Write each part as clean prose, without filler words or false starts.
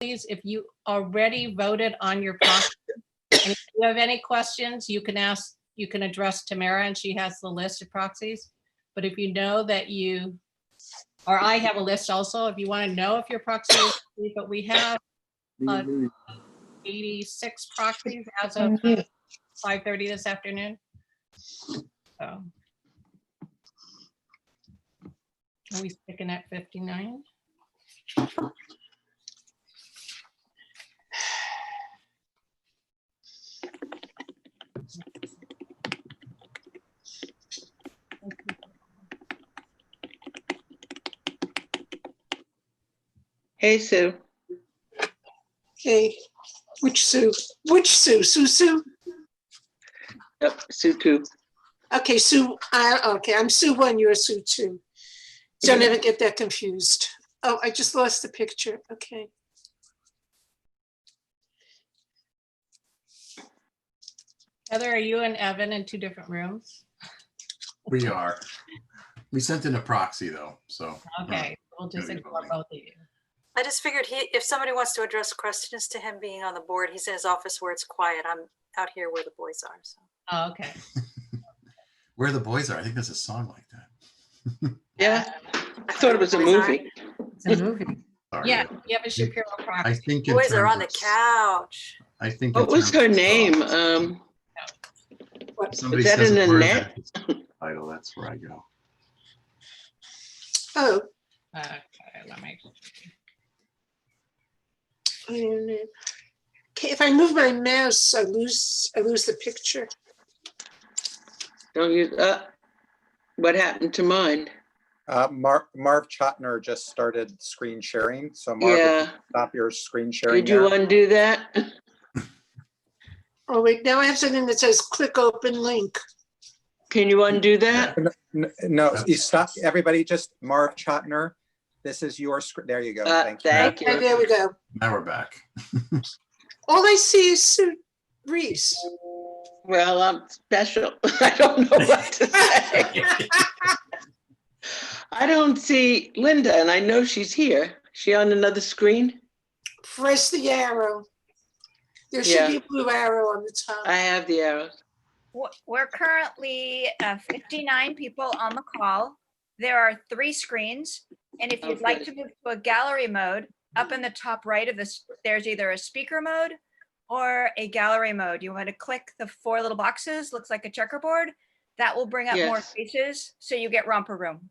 if you already voted on your proxy, and if you have any questions, you can address Tamara and she has the list of proxies. But if you know that or I have a list also, if you want to know if your proxy is, but we have 86 proxies as of 5:30 this afternoon. So are we sticking at 59? Hey, Sue. Hey, which Sue? Which Sue? Sue? Yep, Sue 2. Okay, Sue. Okay, I'm Sue 1, you're Sue 2. So never get that confused. Oh, I just lost the picture. Okay. Heather, are you and Evan in 2 different rooms? We are. We sent in a proxy though, so. Okay, we'll just ignore both of you. I just figured if somebody wants to address questions to him being on the board, he's in his office where it's quiet. I'm out here where the boys are. So. Oh, okay. Where the boys are. I think there's a song like that. Yeah, I thought it was a movie. It's a movie. Sorry. Yeah, you have a Shapiro I proxy. think The boys are on the couch. I think. What was her name? Somebody Was that says in a the word net? that's title. That's where I go. Oh. Okay, let me. Okay, if I move my mouse, I lose the picture. Don't use, what happened to mine? Marv Chotner just started screen sharing. So Marv, if Yeah. you stop your screen sharing. Did you there. undo that? Oh wait, now I have something that says click open link. Can you undo that? No, you stop. Everybody just Marv Chotner. This is your screen. There you go. Thank you. Thank Okay, you. there we go. Now we're back. All I see is Sue Reese. Well, I'm special. I don't know what to say. I don't see Linda, and I know she's here. She on another screen? Press the arrow. There should be a blue arrow on the top. I have the arrows. We're currently 59 people on the call. There are 3 screens. And if you'd like to move to a gallery mode, up in the top right of this, there's either a speaker mode or a gallery mode. You want to click the 4 little boxes, looks like a checkerboard. That will bring up more Yes. faces, so you get romper room.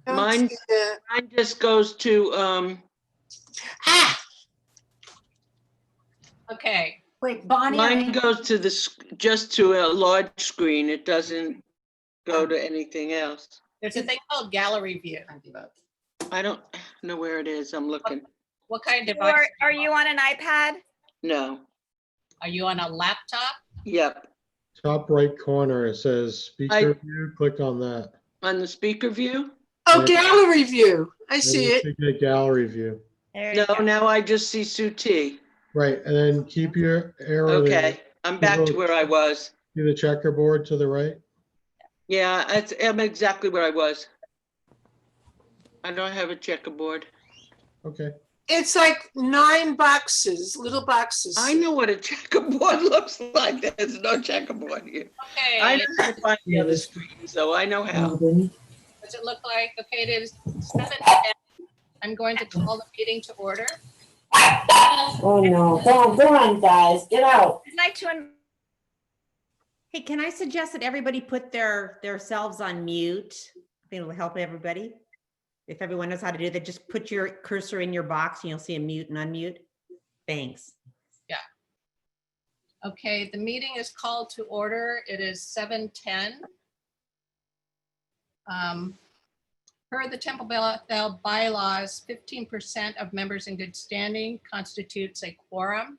Mine just goes to, Okay, Wait, Bonnie. mine goes to just to a large screen. It doesn't go to anything else. there's a thing called gallery view. I don't know where it is. I'm looking. What kind of device? Are you on an iPad? No. Are you on a laptop? Yep. Top right corner, it says speaker view. Click on that. On the speaker view? Oh, gallery view. I see it. Get gallery view. There you No, go. now I just see Sue T. Right, and then keep your arrow there. Okay, I'm back to where I was. See the checkerboard to the right? Yeah, I'm exactly where I was. I don't have a checkerboard. Okay. It's like 9 boxes, little boxes. I know what a checkerboard looks like. There's no checkerboard here. Okay. I know how to find the other screen, so I know how. Does it look like, okay, it is 7:10. I'm going to call the meeting to order. Oh no, go on, guys, get out. I'd like to Hey, can I suggest that everybody put themselves on mute? I think it'll help everybody. If everyone knows how to do that, just put your cursor in your box and you'll see a mute and unmute. Thanks. Yeah. Okay, the meeting is called to order. It is 7:10. Per the Temple Bell bylaws, 15% of members in good standing constitutes a quorum.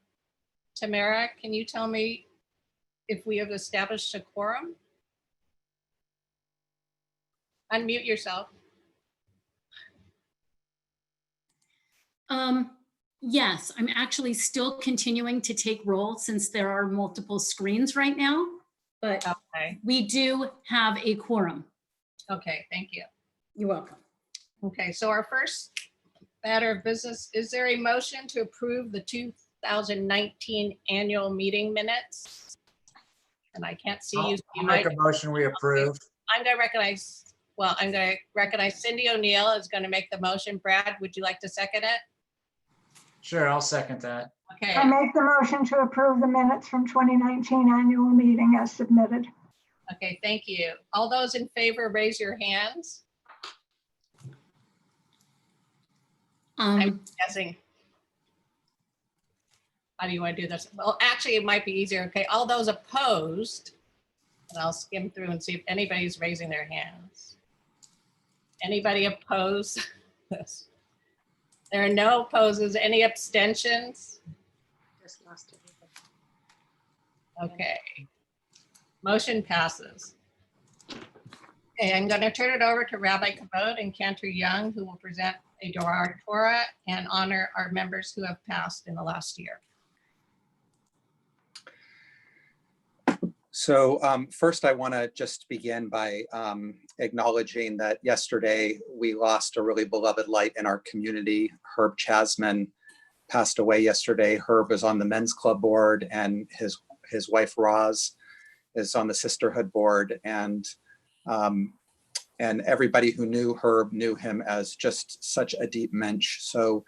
Tamara, can you tell me if we have established a quorum? Unmute yourself. Yes, I'm actually still continuing to take roll since there are multiple screens right now, but okay. We do have a quorum. Okay, thank you. You're welcome. Okay, so our first matter of business, is there a motion to approve the 2019 annual meeting minutes? And I can't see you. I'll make a motion, we approve. I'm gonna recognize, well, I'm gonna recognize Cindy O'Neill is gonna make the motion. Brad, would you like to second it? Sure, I'll second that. Okay, I make the motion to approve the minutes from 2019 annual meeting as submitted. okay, thank you. All those in favor, raise your hands. I'm guessing. How do you want to do this? Well, actually, it might be easier. Okay, all those opposed, and I'll skim through and see if anybody's raising their hands. Anybody opposed? Yes. There are no opposes. Any abstentions? Okay. Motion passes. Okay, I'm going to turn it over to Rabbi Kavod and Cantor Young, who will present a Torah and honor our members who have passed in the last year. So first, I want to just begin by acknowledging that yesterday we lost a really beloved light in our community. Herb Chasman passed away yesterday. Herb is on the men's club board, and his wife Roz is on the sisterhood board. And everybody who knew Herb knew him as just such a deep mensch. So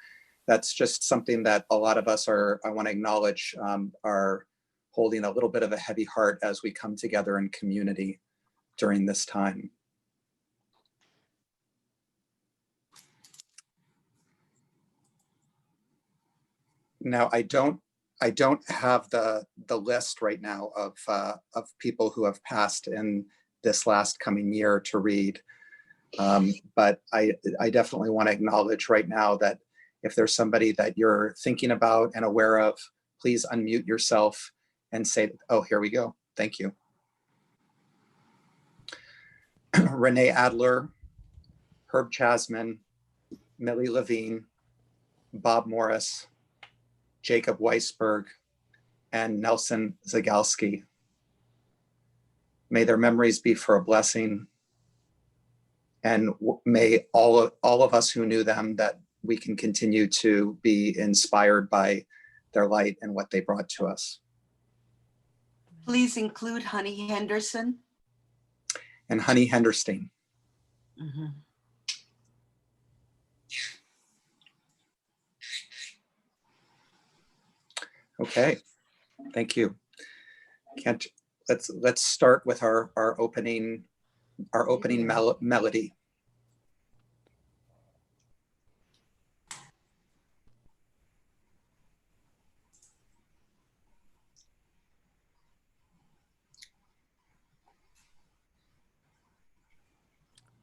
that's just something that a lot of us are, I want to acknowledge, are holding a little bit of a heavy heart as we come together in community during this time. Now, I don't have the list right now of people who have passed in this last coming year to read. But I definitely want to acknowledge right now that if there's somebody that you're thinking about and aware of, please unmute yourself and say, oh, here we go. Thank you. Renee Adler, Herb Chasman, Millie Levine, Bob Morris, Jacob Weisberg, and Nelson Zagalski. May their memories be for a blessing. And may all of us who knew them, that we can continue to be inspired by their light and what they brought to us. Please include Honey Henderson. And Honey Henderstein. Mm-hmm. Okay, thank you. Let's start with our opening melody.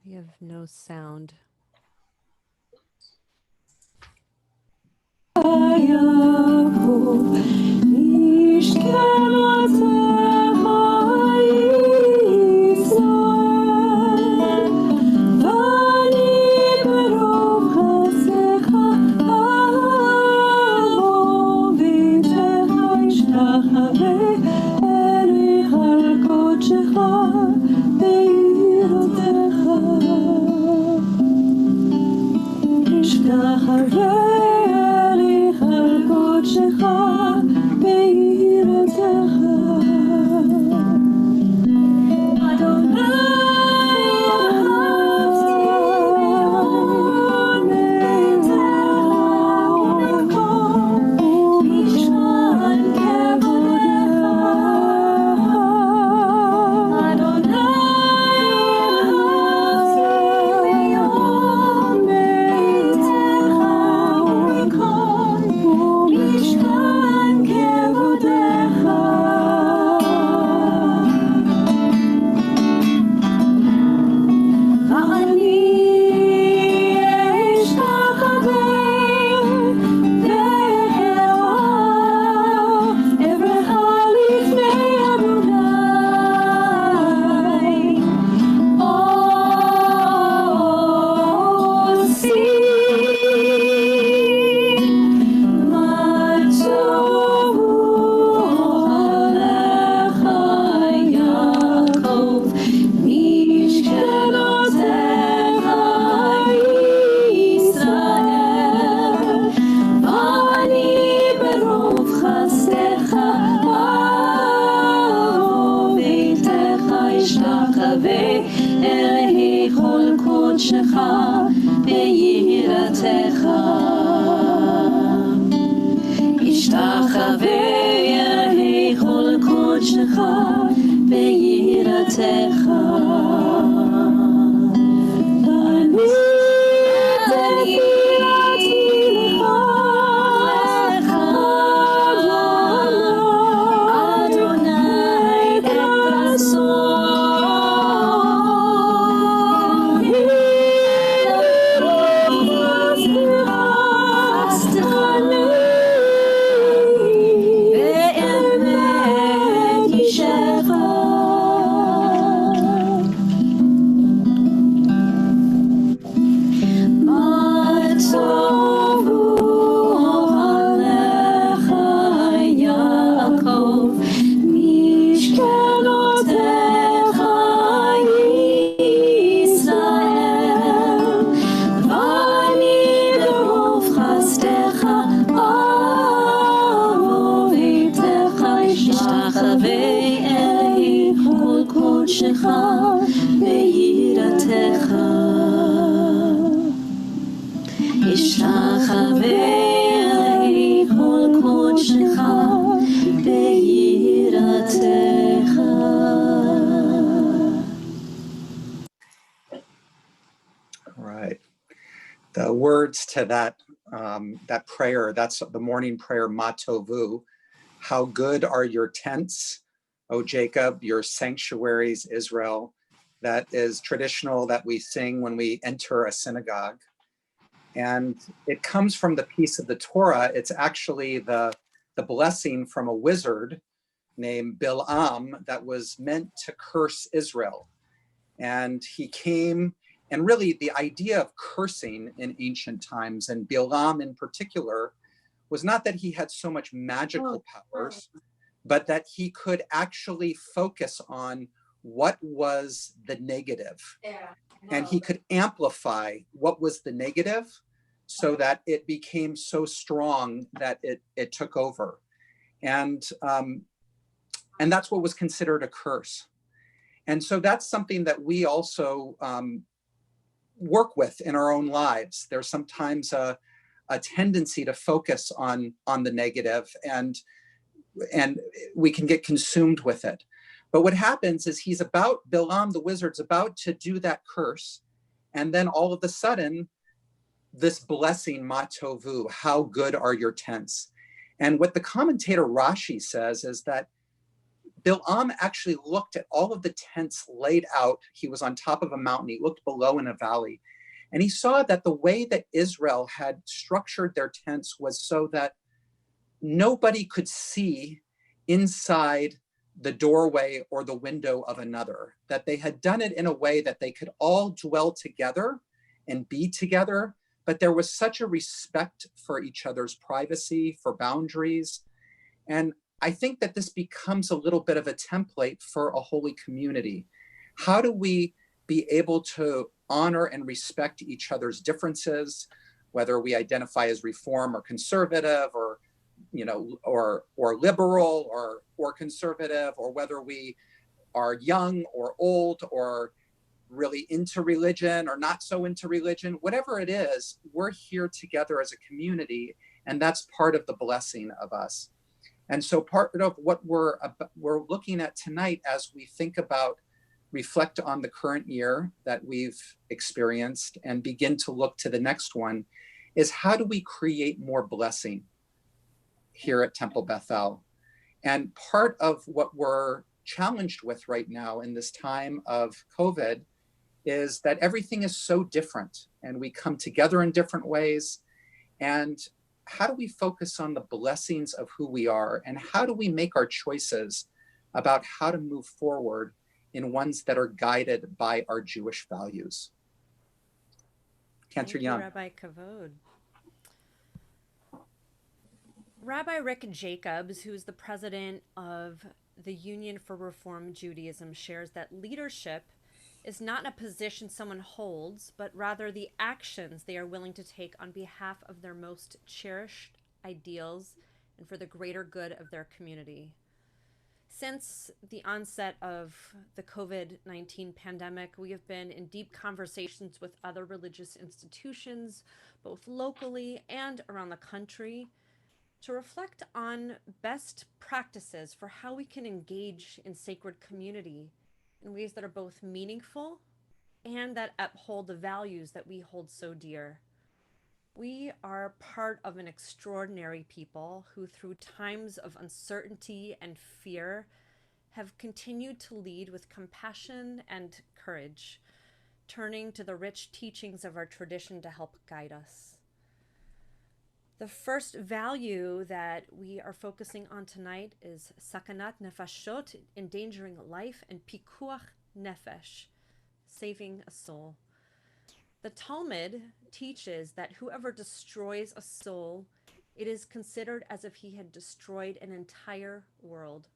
We have no sound. כל קודשך ביראתך. ואני תפילתי לך, אדוני אתרסון, חסדך באמת ישך. מה טובו אוהליך יעקב, משכנותיך ישראל, ואני ברוב חסדך אבוא ביתך, אשתחווה אלי כל קודשך ביראתך. אשתחווה אלי כל קודשך ביראתך. All right. The words to that that prayer, that's the morning prayer, Matovu. How good are your tents, O Jacob, your sanctuaries, Israel. That is traditional that we sing when we enter a synagogue. And it comes from the piece of the Torah. It's actually the blessing from a wizard named Bil'am that was meant to curse Israel. And he came, and really the idea of cursing in ancient times, and Bil'am in particular, was not that he had so much magical powers, but that he could actually focus on what was the negative. And he could amplify what was the negative so that it became so strong that it took over. And that's what was considered a curse. And so that's something that we also work with in our own lives. There's sometimes a tendency to focus on the negative, and we can get consumed with it. But what happens is Bil'am, the wizard's about to do that curse. And then all of a sudden, this blessing, Matovu, how good are your tents? And what the commentator Rashi says is that Bil'am actually looked at all of the tents laid out. He was on top of a mountain. He looked below in a valley. And he saw that the way that Israel had structured their tents was so that nobody could see inside the doorway or the window of another, that they had done it in a way that they could all dwell together and be together, but there was such a respect for each other's privacy, for boundaries. And I think that this becomes a little bit of a template for a holy community. How do we be able to honor and respect each other's differences, whether we identify as Reform or conservative, or or liberal or conservative, or whether we are young or old or really into religion or not so into religion, whatever it is, we're here together as a community, and that's part of the blessing of us. And so part of what we're looking at tonight as we think about, reflect on the current year that we've experienced and begin to look to the next one, is how do we create more blessing here at Temple Bethel? And part of what we're challenged with right now in this time of COVID is that everything is so different and we come together in different ways. And how do we focus on the blessings of who we are, and how do we make our choices about how to move forward in ones that are guided by our Jewish values? Cantor Young. Rabbi Kavod. Rabbi Rick Jacobs, who's the president of the Union for Reform Judaism, shares that leadership is not a position someone holds, but rather the actions they are willing to take on behalf of their most cherished ideals and for the greater good of their community. Since the onset of the COVID-19 pandemic, we have been in deep conversations with other religious institutions, both locally and around the country, to reflect on best practices for how we can engage in sacred community in ways that are both meaningful and that uphold the values that we hold so dear. We are part of an extraordinary people who, through times of uncertainty and fear, have continued to lead with compassion and courage, turning to the rich teachings of our tradition to help guide us. The first value that we are focusing on tonight is sakanat nefashot, endangering life, and pikuach nefesh, saving a soul. The Talmud teaches that whoever destroys a soul, it is considered as if he had destroyed an entire world.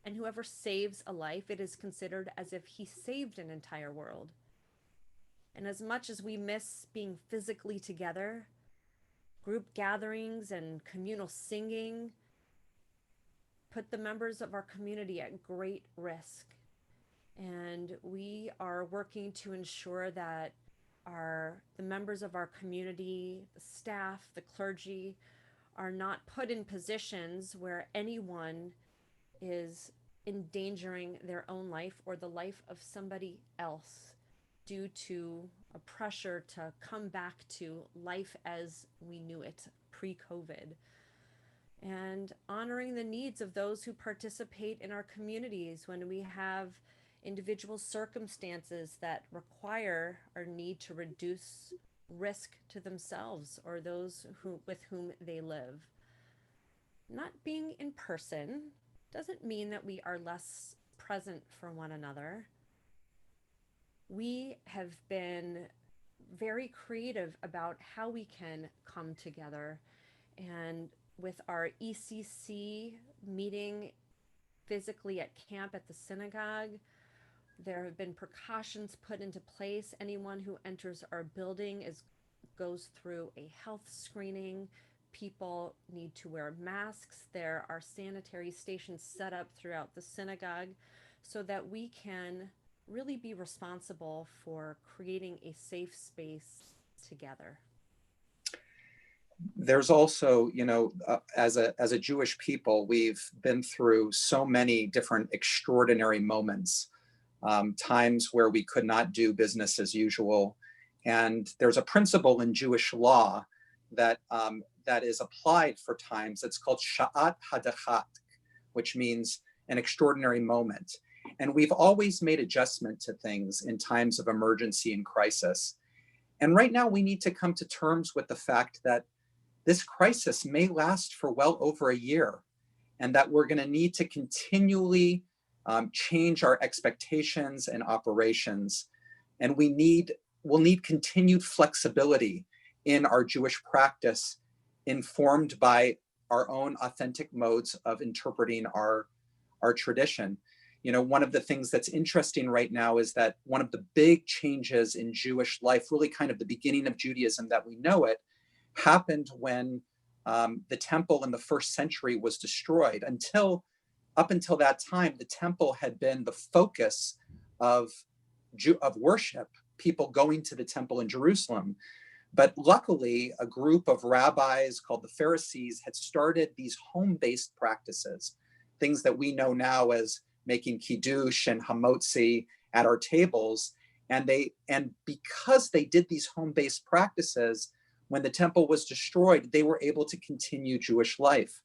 And whoever saves a life, it is considered as if he saved an entire world. And as much as we miss being physically together, group gatherings and communal singing put the members of our community at great risk. And we are working to ensure that the members of our community, the staff, the clergy, are not put in positions where anyone is endangering their own life or the life of somebody else due to a pressure to come back to life as we knew it pre-COVID. And honoring the needs of those who participate in our communities when we have individual circumstances that require or need to reduce risk to themselves or those with whom they live. Not being in person doesn't mean that we are less present for one another. We have been very creative about how we can come together. And with our ECC meeting physically at camp at the synagogue, there have been precautions put into place. Anyone who enters our building goes through a health screening. People need to wear masks. There are sanitary stations set up throughout the synagogue so that we can really be responsible for creating a safe space together. There's also, as a Jewish people, we've been through so many different extraordinary moments, times where we could not do business as usual. And there's a principle in Jewish law that is applied for times. It's called sha'at hadachat, which means an extraordinary moment. And we've always made adjustment to things in times of emergency and crisis. And right now we need to come to terms with the fact that this crisis may last for well over a year, and that we're going to need to continually change our expectations and operations. And we'll need continued flexibility in our Jewish practice, informed by our own authentic modes of interpreting our tradition. One of the things that's interesting right now is that one of the big changes in Jewish life, really kind of the beginning of Judaism that we know it, happened when the temple in the first century was destroyed. Up until that time, the temple had been the focus of worship, people going to the temple in Jerusalem. But luckily, a group of rabbis called the Pharisees had started these home-based practices, things that we know now as making kiddush and hamotzi at our tables. And because they did these home-based practices, when the temple was destroyed, they were able to continue Jewish life.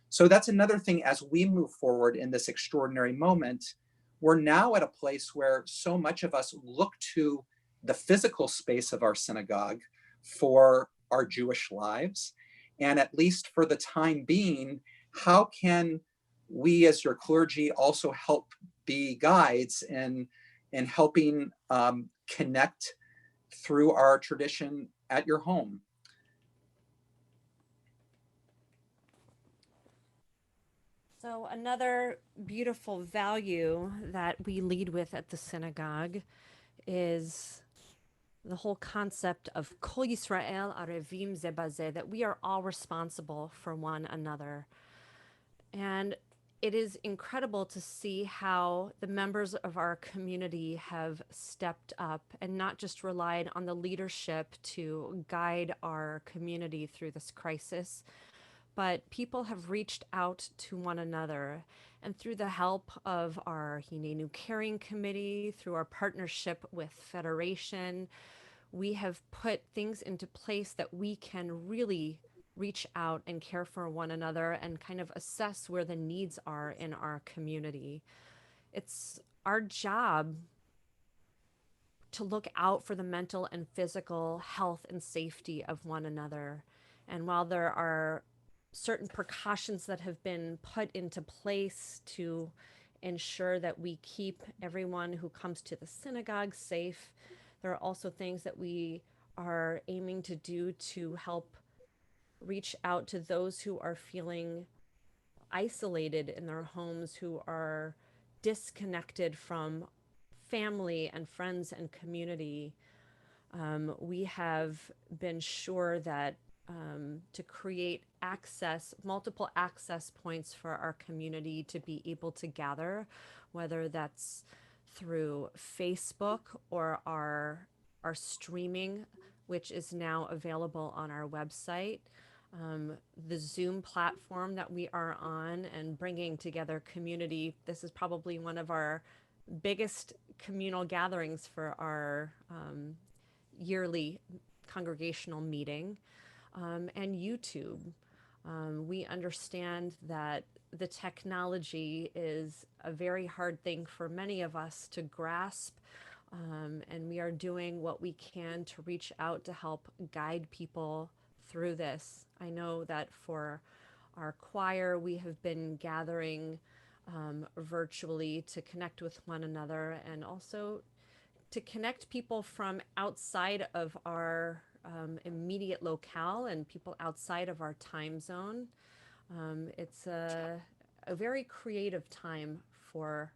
So that's another thing as we move forward in this extraordinary moment. We're now at a place where so much of us look to the physical space of our synagogue for our Jewish lives. And at least for the time being, how can we as your clergy also help be guides in helping connect through our tradition at your home? So another beautiful value that we lead with at the synagogue is the whole concept of Kol Yisrael Arevim Ze Bazeh, that we are all responsible for one another. And it is incredible to see how the members of our community have stepped up and not just relied on the leadership to guide our community through this crisis, but people have reached out to one another. And through the help of our Hinenu Caring Committee, through our partnership with Federation, we have put things into place that we can really reach out and care for one another and kind of assess where the needs are in our community. It's our job to look out for the mental and physical health and safety of one another. And while there are certain precautions that have been put into place to ensure that we keep everyone who comes to the synagogue safe, there are also things that we are aiming to do to help reach out to those who are feeling isolated in their homes, who are disconnected from family and friends and community. We have been sure that to create multiple access points for our community to be able to gather, whether that's through Facebook or our streaming, which is now available on our website. The Zoom platform that we are on and bringing together community. This is probably one of our biggest communal gatherings for our yearly congregational meeting, and YouTube. We understand that the technology is a very hard thing for many of us to grasp, and we are doing what we can to reach out to help guide people through this. I know that for our choir, we have been gathering virtually to connect with one another and also to connect people from outside of our immediate locale and people outside of our time zone. It's a very creative time for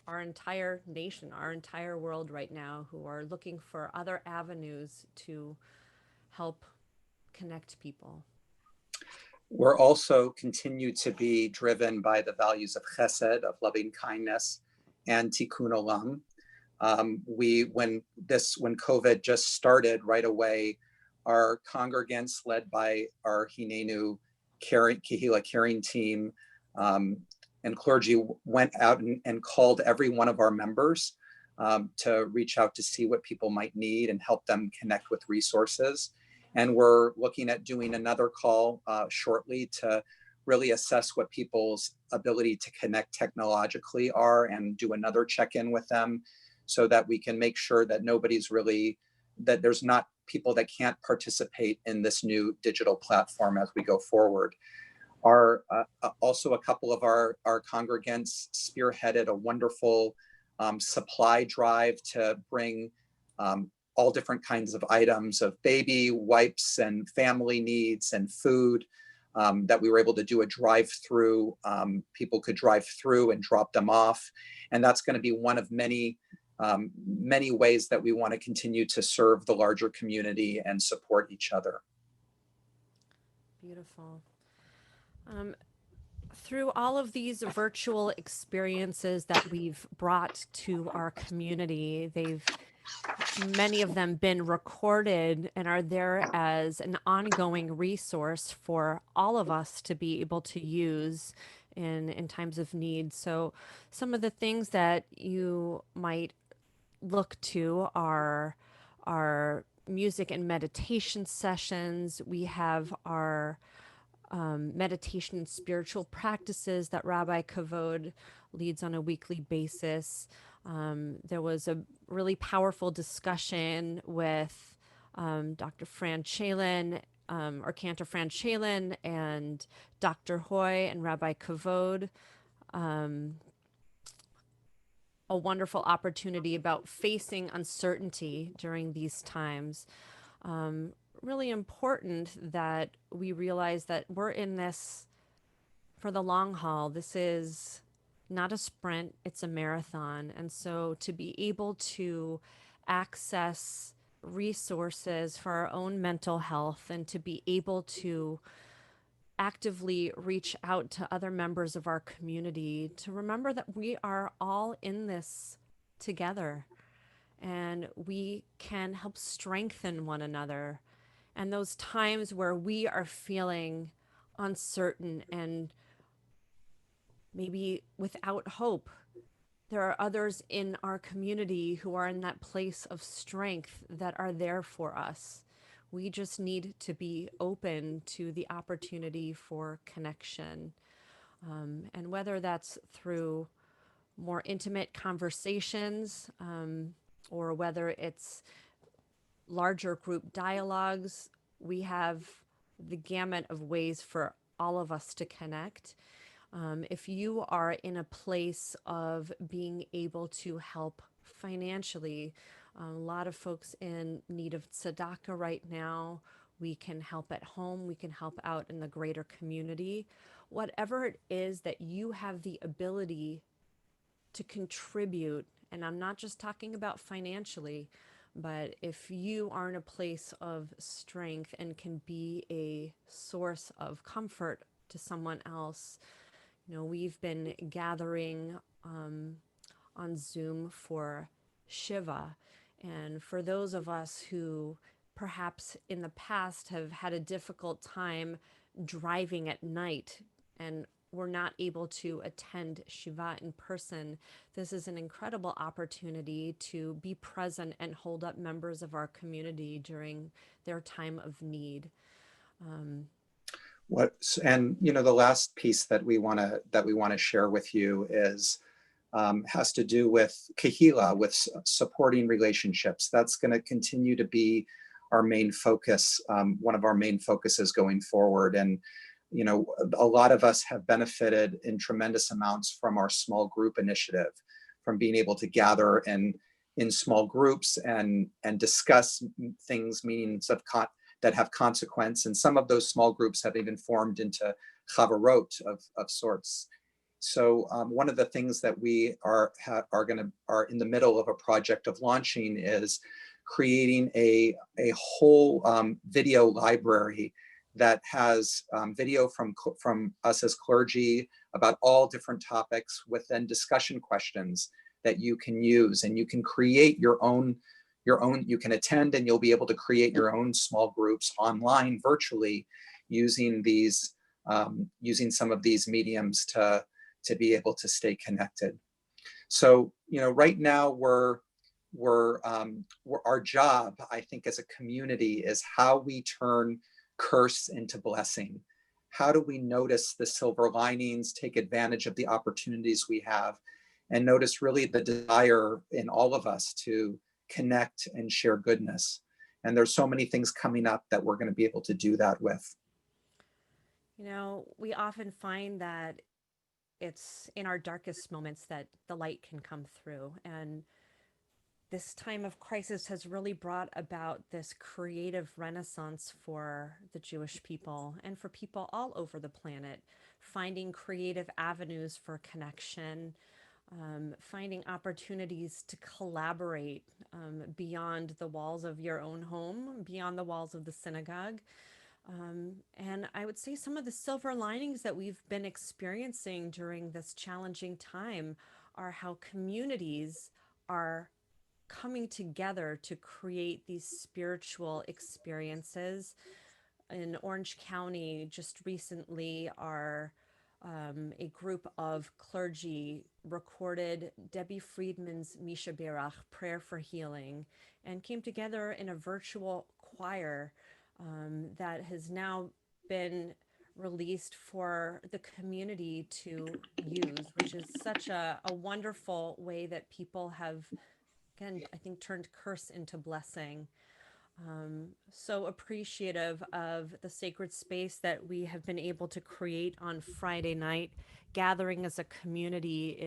our entire nation, our entire world right now, who are looking for other avenues to help connect people. We're also continue to be driven by the values of chesed, of loving kindness, and tikkun olam. When COVID just started right away, our congregants led by our Hinenu Kehila caring team and clergy went out and called every one of our members to reach out to see what people might need and help them connect with resources. And we're looking at doing another call shortly to really assess what people's ability to connect technologically are and do another check-in with them so that we can make sure that that there's not people that can't participate in this new digital platform as we go forward. Also a couple of our congregants spearheaded a wonderful supply drive to bring all different kinds of items of baby wipes and family needs and food that we were able to do a drive-through. People could drive through and drop them off. And that's going to be one of many ways that we want to continue to serve the larger community and support each other. Beautiful. Through all of these virtual experiences that we've brought to our community, many of them been recorded and are there as an ongoing resource for all of us to be able to use in times of need. So some of the things that you might look to are our music and meditation sessions. We have our meditation and spiritual practices that Rabbi Kavod leads on a weekly basis. There was a really powerful discussion with Dr. Fran Chalin, or Cantor Fran Chalin, and Dr. Hoy and Rabbi Kavod. A wonderful opportunity about facing uncertainty during these times. Really important that we realize that we're in this for the long haul. This is not a sprint, it's a marathon. And so to be able to access resources for our own mental health and to be able to actively reach out to other members of our community, to remember that we are all in this together and we can help strengthen one another. And those times where we are feeling uncertain and maybe without hope. There are others in our community who are in that place of strength that are there for us. We just need to be open to the opportunity for connection. And whether that's through more intimate conversations, or whether it's larger group dialogues, we have the gamut of ways for all of us to connect. If you are in a place of being able to help financially, a lot of folks in need of tzedakah right now, we can help at home, we can help out in the greater community. Whatever it is that you have the ability to contribute, and I'm not just talking about financially, but if you are in a place of strength and can be a source of comfort to someone else. We've been gathering on Zoom for Shiva. And for those of us who perhaps in the past have had a difficult time driving at night and were not able to attend Shiva in person, this is an incredible opportunity to be present and hold up members of our community during their time of need. The last piece that we want to share with you is has to do with kahila, with supporting relationships. That's going to continue to be our main focus, one of our main focuses going forward. And a lot of us have benefited in tremendous amounts from our small group initiative, from being able to gather in small groups and discuss things, meanings that have consequence. And some of those small groups have even formed into chavarot of sorts. So one of the things that we are in the middle of a project of launching is creating a whole video library that has video from us as clergy about all different topics, with then discussion questions that you can use, and you can create your own, you can attend and you'll be able to create your own small groups online virtually using some of these mediums to be able to stay connected. So, right now our job, I think, as a community is how we turn curse into blessing. How do we notice the silver linings, take advantage of the opportunities we have, and notice really the desire in all of us to connect and share goodness. And there's so many things coming up that we're going to be able to do that with. We often find that it's in our darkest moments that the light can come through. And this time of crisis has really brought about this creative renaissance for the Jewish people and for people all over the planet, finding creative avenues for connection, finding opportunities to collaborate beyond the walls of your own home, beyond the walls of the synagogue. And I would say some of the silver linings that we've been experiencing during this challenging time are how communities are coming together to create these spiritual experiences. In Orange County, just recently, a group of clergy recorded Debbie Friedman's Misha Berach, Prayer for Healing, and came together in a virtual choir that has now been released for the community to use, which is such a wonderful way that people have, again, I think, turned curse into blessing. So appreciative of the sacred space that we have been able to create on Friday night, gathering as a community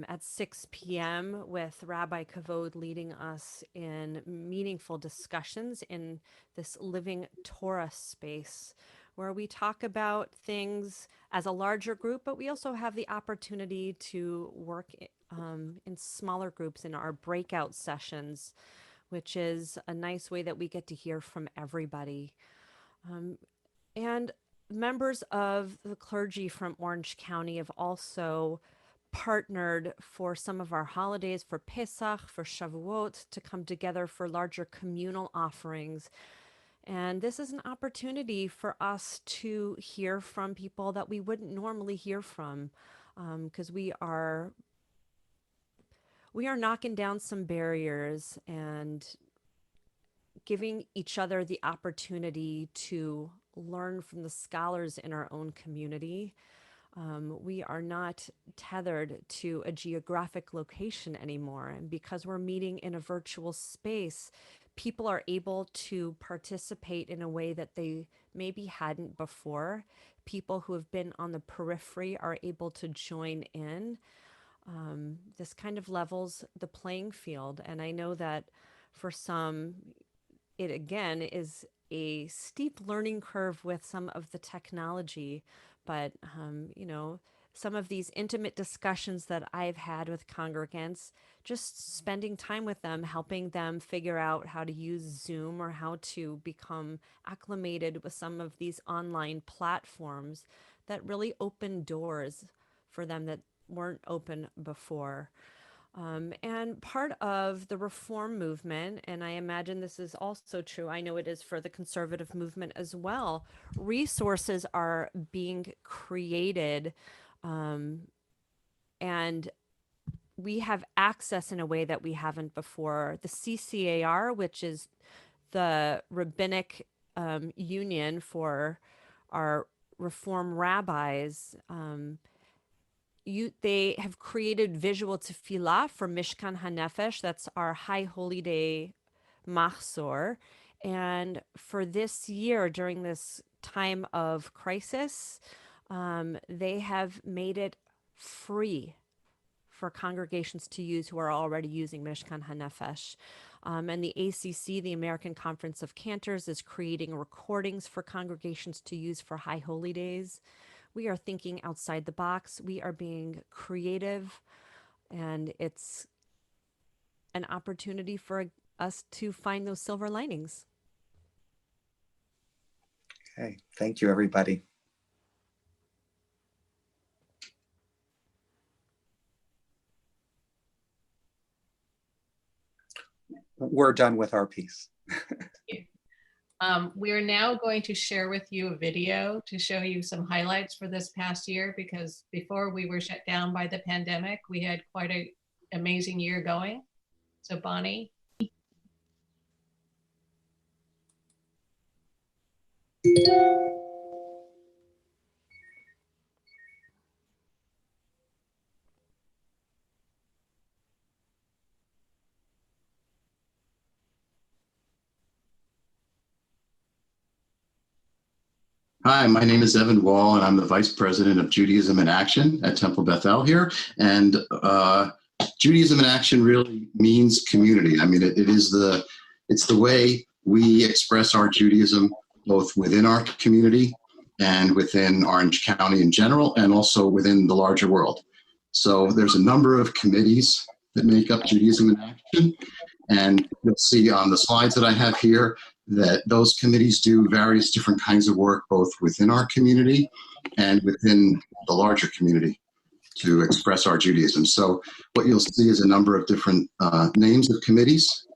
at 6 p.m. with Rabbi Kavod leading us in meaningful discussions in this living Torah space, where we talk about things as a larger group, but we also have the opportunity to work in smaller groups in our breakout sessions, which is a nice way that we get to hear from everybody. And members of the clergy from Orange County have also partnered for some of our holidays, for Pesach, for Shavuot, to come together for larger communal offerings. And this is an opportunity for us to hear from people that we wouldn't normally hear from, because we are knocking down some barriers and giving each other the opportunity to learn from the scholars in our own community. We are not tethered to a geographic location anymore. And because we're meeting in a virtual space, people are able to participate in a way that they maybe hadn't before. People who have been on the periphery are able to join in. This kind of levels the playing field. And I know that for some, it again is a steep learning curve with some of the technology, but some of these intimate discussions that I've had with congregants, just spending time with them, helping them figure out how to use Zoom or how to become acclimated with some of these online platforms that really open doors for them that weren't open before. And part of the reform movement, and I imagine this is also true, I know it is for the conservative movement as well, resources are being created, and we have access in a way that we haven't before. The CCAR, which is the rabbinic union for our Reform rabbis, they have created visual tefillah for Mishkan HaNefesh. That's our High Holy Day Machzor. And for this year, during this time of crisis, they have made it free for congregations to use who are already using Mishkan HaNefesh. And the ACC, the American Conference of Cantors, is creating recordings for congregations to use for High Holy Days. We are thinking outside the box. We are being creative, and it's an opportunity for us to find those silver linings. Okay, thank you, everybody. We're done with our piece. We are now going to share with you a video to show you some highlights for this past year, because before we were shut down by the pandemic, we had quite an amazing year going. So Bonnie. Hi, my name is Evan Wall, and I'm the Vice President of Judaism in Action at Temple Bethel here. And Judaism in Action really means community. I mean, it's the way we express our Judaism both within our community and within Orange County in general, and also within the larger world. So there's a number of committees that make up Judaism in Action. And you'll see on the slides that I have here that those committees do various different kinds of work, both within our community and within the larger community to express our Judaism. So what you'll see is a number of different names of committees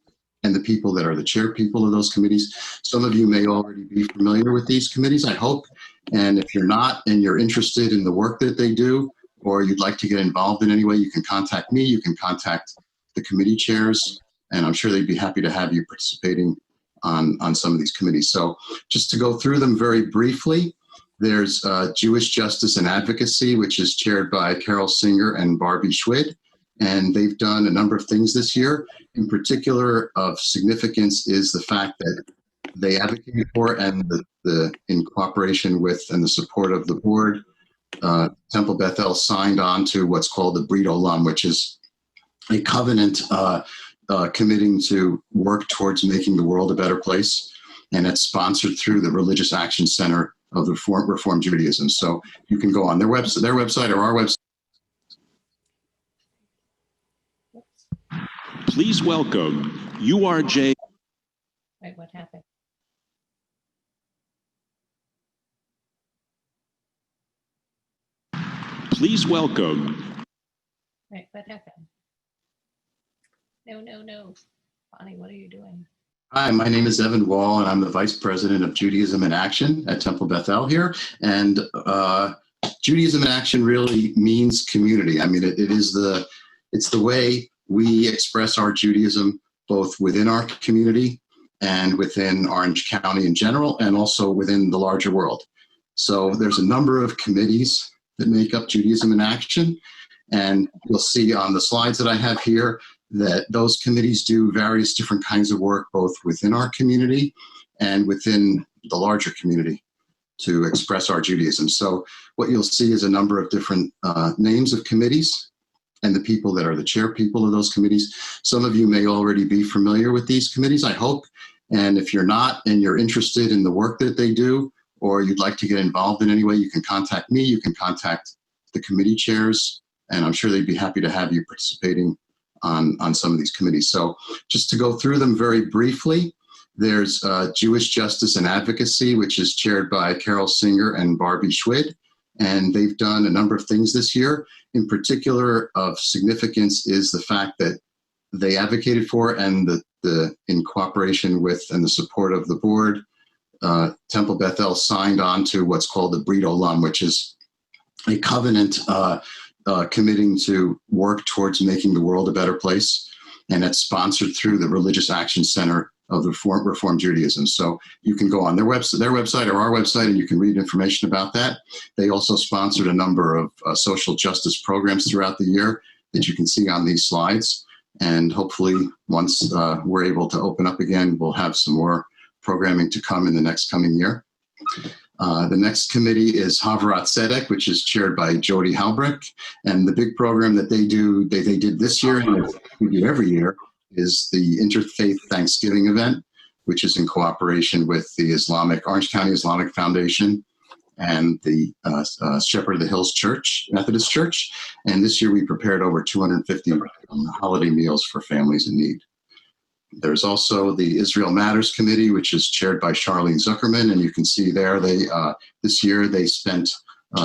and the people that are the chair people of those committees. Some of you may already be familiar with these committees, I hope. And if you're not and you're interested in the work that they do, or you'd like to get involved in any way, you can contact me, you can contact the committee chairs, and I'm sure they'd be happy to have you participating on some of these committees. So just to go through them very briefly, there's Jewish Justice and Advocacy, which is chaired by Carol Singer and Barbie Schwid. And they've done a number of things this year. In particular of significance is the fact that they advocate for, and in cooperation with and the support of the board, Temple Bethel signed on to what's called the Brit Olam, which is a covenant committing to work towards making the world a better place. And it's sponsored through the Religious Action Center of Reform Judaism. So you can go on their website or our website. Please welcome URJ. Wait, what happened? Please welcome. Wait, what happened? No. Bonnie, what are you doing? Hi, my name is Evan Wall, and I'm the Vice President of Judaism in Action at Temple Bethel here. And Judaism in Action really means community. I mean, it's the way we express our Judaism both within our community and within Orange County in general, and also within the larger world. So there's a number of committees that make up Judaism in Action. And you'll see on the slides that I have here that those committees do various different kinds of work, both within our community and within the larger community to express our Judaism. So what you'll see is a number of different names of committees and the people that are the chair people of those committees. Some of you may already be familiar with these committees, I hope. And if you're not and you're interested in the work that they do, or you'd like to get involved in any way, you can contact me, you can contact the committee chairs, and I'm sure they'd be happy to have you participating on some of these committees. So just to go through them very briefly, there's Jewish Justice and Advocacy, which is chaired by Carol Singer and Barbie Schwid. And they've done a number of things this year. In particular of significance is the fact that they advocated for, and in cooperation with and the support of the board, Temple Bethel signed on to what's called the Brit Olam, which is a covenant committing to work towards making the world a better place. And it's sponsored through the Religious Action Center of the Reform Judaism. So you can go on their website or our website, and you can read information about that. They also sponsored a number of social justice programs throughout the year that you can see on these slides. And hopefully once we're able to open up again, we'll have some more programming to come in the next coming year. The next committee is Havrat Tzedek, which is chaired by Jody Halbrecht. And the big program that they did this year, and we do every year, is the Interfaith Thanksgiving event, which is in cooperation with the Orange County Islamic Foundation and the Shepherd of the Hills Church, Methodist Church. And this year we prepared over 250 holiday meals for families in need. There's also the Israel Matters Committee, which is chaired by Charlene Zuckerman. And you can see there, this year they spent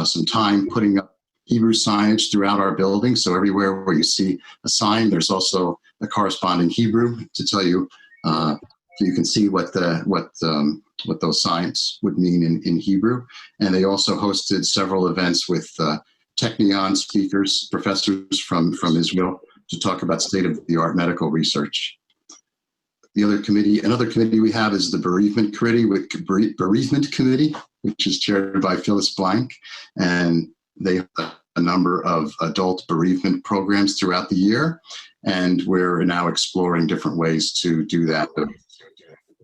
some time putting up Hebrew signage throughout our building. So everywhere where you see a sign, there's also a corresponding Hebrew to tell you, so you can see what those signs would mean in Hebrew. And they also hosted several events with Technion speakers, professors from Israel, to talk about state-of-the-art medical research. Another committee we have is the Bereavement Committee, which is chaired by Phyllis Blank, and they have a number of adult bereavement programs throughout the year, and we're now exploring different ways to do that.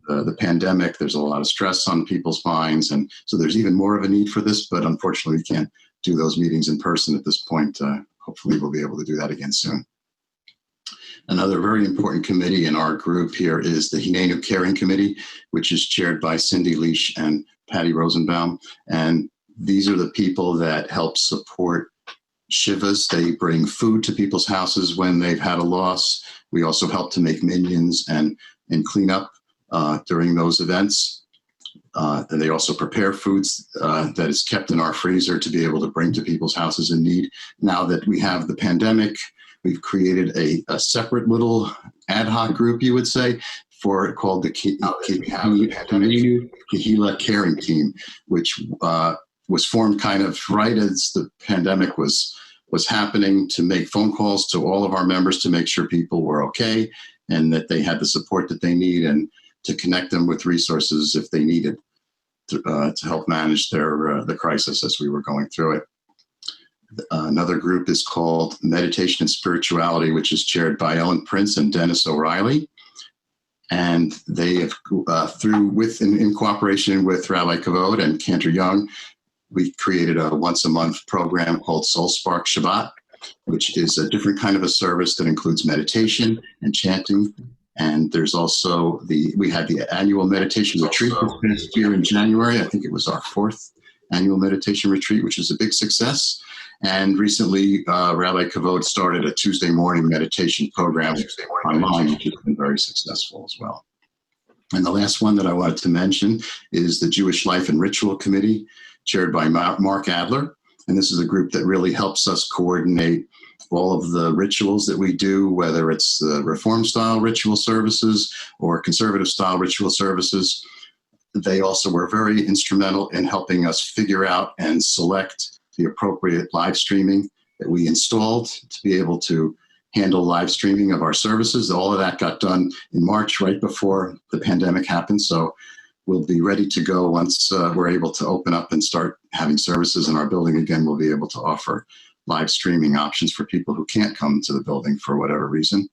The pandemic, there's a lot of stress on people's minds, and so there's even more of a need for this, but unfortunately we can't do those meetings in person at this point. Hopefully we'll be able to do that again soon. Another very important committee in our group here is the Hinenu Caring Committee, which is chaired by Cindy Leash and Patty Rosenbaum. And these are the people that help support Shivas. They bring food to people's houses when they've had a loss. We also help to make minions and clean up during those events. And they also prepare foods that is kept in our freezer to be able to bring to people's houses in need. Now that we have the pandemic, we've created a separate little ad hoc group, you would say, called the Kahila Caring Team, which was formed kind of right as the pandemic was happening, to make phone calls to all of our members to make sure people were okay and that they had the support that they need, and to connect them with resources if they needed to help manage the crisis as we were going through it. Another group is called Meditation and Spirituality, which is chaired by Ellen Prince and Dennis O'Reilly. And they have, in cooperation with Rabbi Kavod and Cantor Young, we created a once-a-month program called Soul Spark Shabbat, which is a different kind of a service that includes meditation and chanting. And there's also we had the annual meditation retreat this past year in January. I think it was our 4th annual meditation retreat, which is a big success. And recently, Rabbi Kavod started a Tuesday morning meditation program online, which has been very successful as well. And the last one that I wanted to mention is the Jewish Life and Ritual Committee, chaired by Mark Adler. And this is a group that really helps us coordinate all of the rituals that we do, whether it's the Reform style ritual services or conservative style ritual services. They also were very instrumental in helping us figure out and select the appropriate live streaming that we installed to be able to handle live streaming of our services. All of that got done in March, right before the pandemic happened. So we'll be ready to go once we're able to open up and start having services in our building again. We'll be able to offer live streaming options for people who can't come to the building for whatever reason.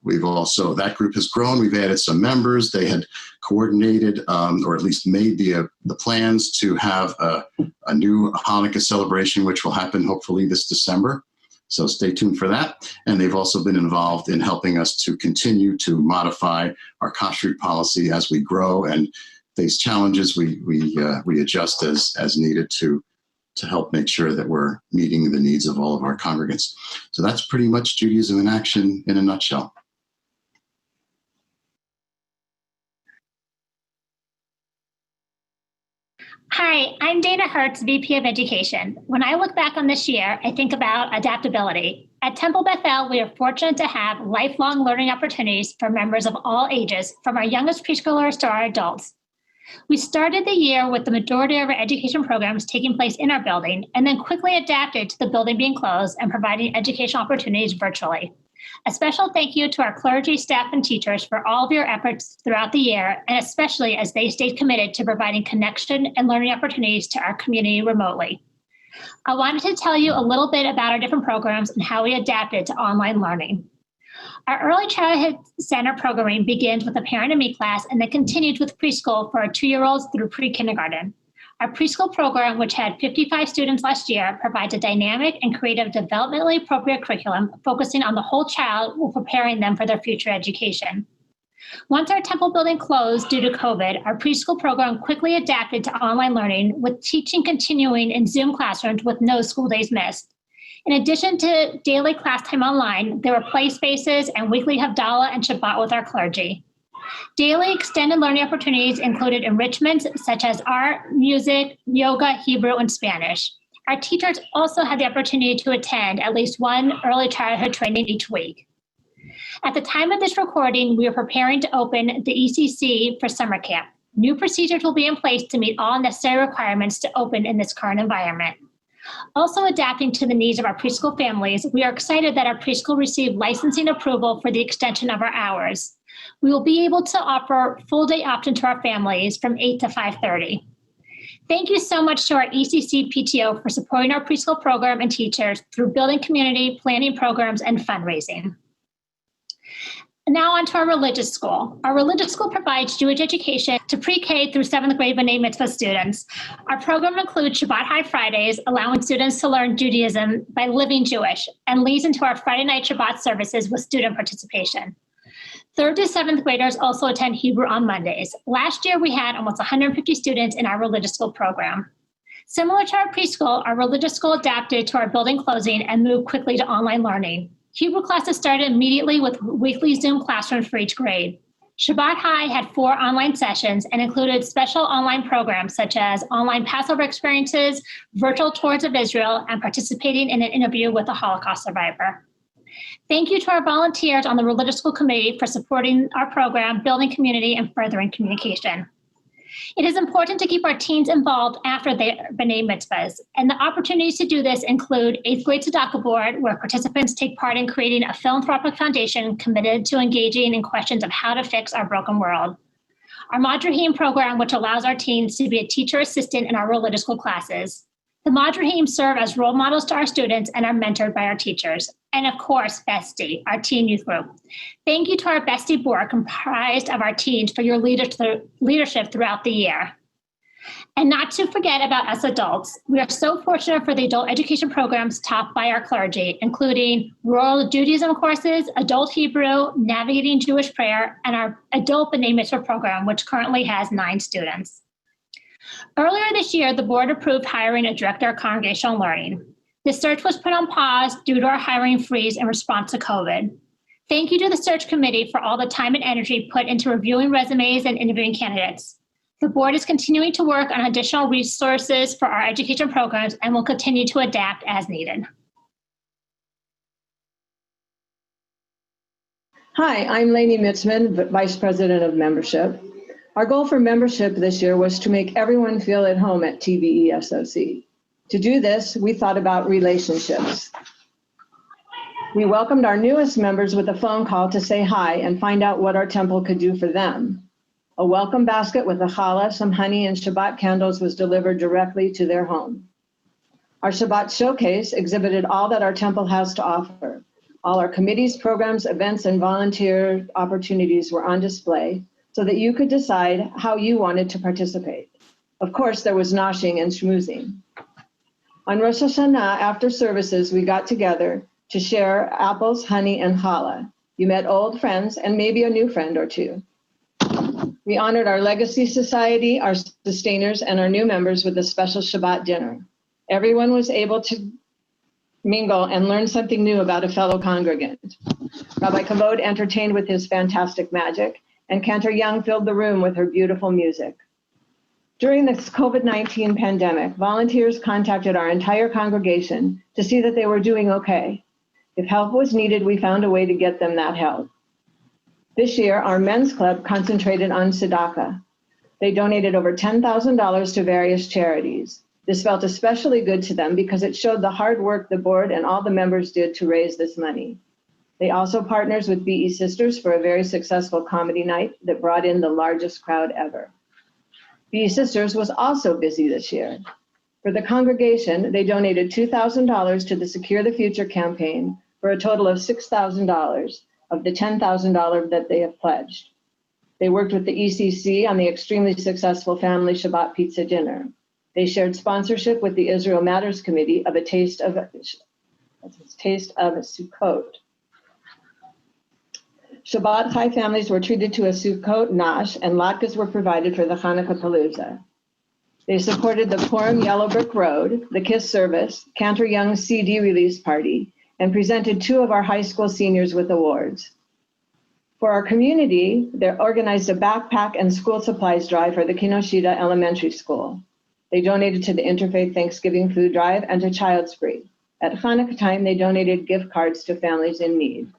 We've also, that group has grown. We've added some members. They had coordinated or at least made the plans to have a new Hanukkah celebration, which will happen hopefully this December. So stay tuned for that. And they've also been involved in helping us to continue to modify our kashrut policy as we grow and face challenges. We adjust as needed to help make sure that we're meeting the needs of all of our congregants. So that's pretty much Judaism in action in a nutshell. Hi, I'm Dana Hertz, VP of Education. When I look back on this year, I think about adaptability. At Temple Bethel, we are fortunate to have lifelong learning opportunities for members of all ages, from our youngest preschoolers to our adults. We started the year with the majority of our education programs taking place in our building, and then quickly adapted to the building being closed and providing educational opportunities virtually. A special thank you to our clergy, staff, and teachers for all of your efforts throughout the year, and especially as they stayed committed to providing connection and learning opportunities to our community remotely. I wanted to tell you a little bit about our different programs and how we adapted to online learning. Our Early Childhood Center programming begins with a Parent and Me class and then continues with preschool for our 2-year-olds through pre-kindergarten. Our preschool program, which had 55 students last year, provides a dynamic and creative developmentally appropriate curriculum focusing on the whole child while preparing them for their future education. Once our Temple building closed due to COVID, our preschool program quickly adapted to online learning, with teaching continuing in Zoom classrooms with no school days missed. In addition to daily class time online, there were play spaces and weekly Havdalah and Shabbat with our clergy. Daily extended learning opportunities included enrichments such as art, music, yoga, Hebrew, and Spanish. Our teachers also had the opportunity to attend at least one early childhood training each week. At the time of this recording, we are preparing to open the ECC for summer camp. New procedures will be in place to meet all necessary requirements to open in this current environment. Also adapting to the needs of our preschool families, we are excited that our preschool received licensing approval for the extension of our hours. We will be able to offer full day option to our families from 8 to 5:30. Thank you so much to our ECC PTO for supporting our preschool program and teachers through building community, planning programs, and fundraising. Now on to our religious school. Our religious school provides Jewish education to pre-K through 7th grade B'nai Mitzvah students. Our program includes Shabbat High Fridays, allowing students to learn Judaism by living Jewish, and leads into our Friday night Shabbat services with student participation. 3rd to 7th graders also attend Hebrew on Mondays. Last year, we had almost 150 students in our religious school program. Similar to our preschool, our religious school adapted to our building closing and moved quickly to online learning. Hebrew classes started immediately with weekly Zoom classrooms for each grade. Shabbat High had 4 online sessions and included special online programs such as online Passover experiences, virtual tours of Israel, and participating in an interview with a Holocaust survivor. Thank you to our volunteers on the Religious School Committee for supporting our program, building community, and furthering communication. It is important to keep our teens involved after their B'nai Mitzvahs, and the opportunities to do this include 8th grade Tzedakah Board, where participants take part in creating a philanthropic foundation committed to engaging in questions of how to fix our broken world. Our Madrahim program, which allows our teens to be a teacher assistant in our religious school classes. The Madrahim serve as role models to our students and are mentored by our teachers. And of course, Bestie, our teen youth group. Thank you to our Bestie board comprised of our teens for your leadership throughout the year. And not to forget about us adults. We are so fortunate for the adult education programs taught by our clergy, including Rural Judaism courses, Adult Hebrew, Navigating Jewish Prayer, and our Adult B'nai Mitzvah program, which currently has 9 students. Earlier this year, the board approved hiring a director of congregational learning. This search was put on pause due to our hiring freeze in response to COVID. Thank you to the search committee for all the time and energy put into reviewing resumes and interviewing candidates. The board is continuing to work on additional resources for our education programs and will continue to adapt as needed. Hi, I'm Lainey Mitzman, Vice President of Membership. Our goal for membership this year was to make everyone feel at home at TBESOC. To do this, we thought about relationships. We welcomed our newest members with a phone call to say hi and find out what our temple could do for them. A welcome basket with a challah, some honey, and Shabbat candles was delivered directly to their home. Our Shabbat showcase exhibited all that our temple has to offer. All our committees, programs, events, and volunteer opportunities were on display so that you could decide how you wanted to participate. Of course, there was noshing and schmoozing. On Rosh Hashanah, after services, we got together to share apples, honey, and challah. You met old friends and maybe a new friend or two. We honored our Legacy Society, our sustainers, and our new members with a special Shabbat dinner. Everyone was able to mingle and learn something new about a fellow congregant. Rabbi Kavod entertained with his fantastic magic, and Cantor Young filled the room with her beautiful music. During this COVID-19 pandemic, volunteers contacted our entire congregation to see that they were doing okay. If help was needed, we found a way to get them that help. This year, our men's club concentrated on tzedakah. They donated over $10,000 to various charities. This felt especially good to them because it showed the hard work the board and all the members did to raise this money. They also partners with BE Sisters for a very successful comedy night that brought in the largest crowd ever. BE Sisters was also busy this year. For the congregation, they donated $2,000 to the Secure the Future campaign for a total of $6,000 of the $10,000 that they have pledged. They worked with the ECC on the extremely successful family Shabbat pizza dinner. They shared sponsorship with the Israel Matters Committee of a taste of Sukkot. Shabbat Chai families were treated to a Sukkot Nash, and latkes were provided for the Hanukkah Palooza. They supported the Purim Yellow Brick Road, the KISS service, Cantor Young's CD release party, and presented 2 of our high school seniors with awards. For our community, they organized a backpack and school supplies drive for the Kinoshita Elementary School. They donated to the Interfaith Thanksgiving Food Drive and to Child Spree. At Hanukkah time, they donated gift cards to families in need.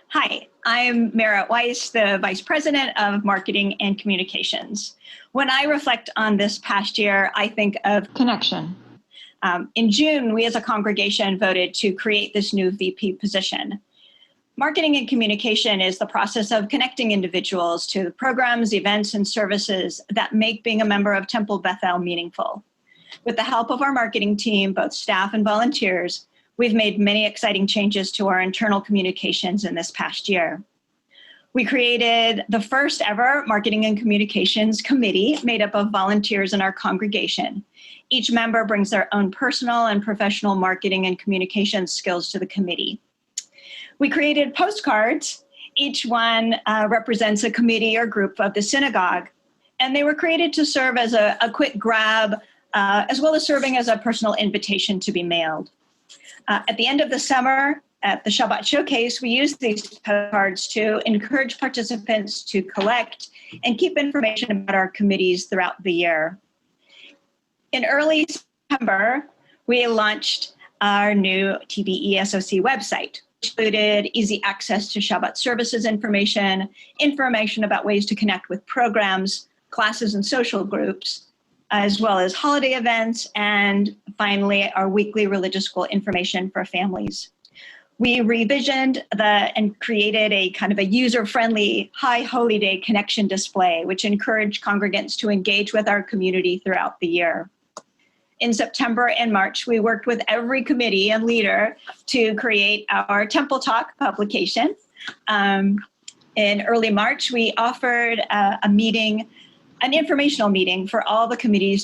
Hi, I'm Mara Weiss, the Vice President of Marketing and Communications. When I reflect on this past year, I think of connection. In June, we as a congregation voted to create this new VP position. Marketing and communication is the process of connecting individuals to the programs, events, and services that make being a member of Temple Bethel meaningful. With the help of our marketing team, both staff and volunteers, we've made many exciting changes to our internal communications in this past year. We created the first ever Marketing and Communications Committee made up of volunteers in our congregation. Each member brings their own personal and professional marketing and communication skills to the committee. We created postcards. Each one represents a committee or group of the synagogue, and they were created to serve as a quick grab, as well as serving as a personal invitation to be mailed. At the end of the summer, at the Shabbat Showcase, we used these postcards to encourage participants to collect and keep information about our committees throughout the year. In early September, we launched our new TBESOC website, which included easy access to Shabbat services information about ways to connect with programs, classes, and social groups, as well as holiday events, and finally, our weekly religious school information for families. We revisioned and created a kind of a user-friendly High Holy Day connection display, which encouraged congregants to engage with our community throughout the year. In September and March, we worked with every committee and leader to create our Temple Talk publication. In early March, we offered an informational meeting for all the committees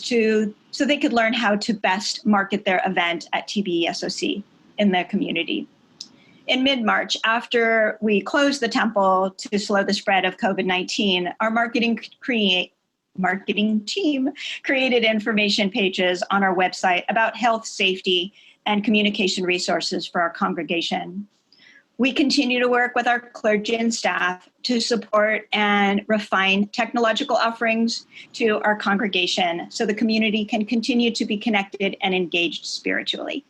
so they could learn how to best market their event at TBESOC in the community. In mid-March, after we closed the temple to slow the spread of COVID-19, our marketing team created information pages on our website about health, safety, and communication resources for our congregation. We continue to work with our clergy and staff to support and refine technological offerings to our congregation so the community can continue to be connected and engaged spiritually.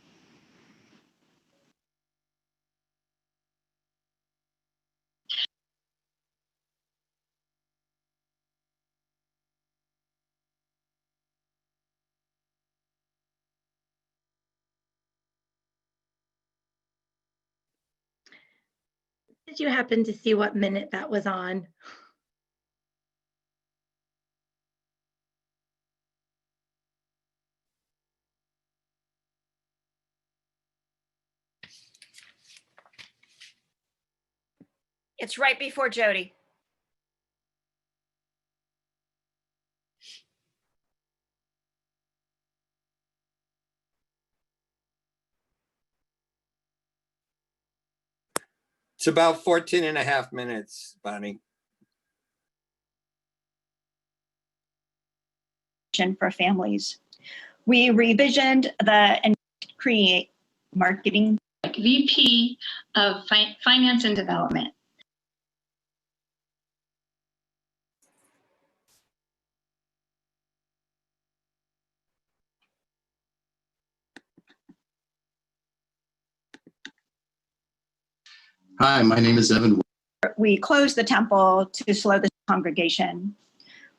Did you happen to see what minute that was on? It's right before Jody. It's about 14 and a half minutes, Bonnie. For families. We revisioned and create marketing. VP of Finance and Development. Hi, my name is Evan. We closed the temple to slow the congregation.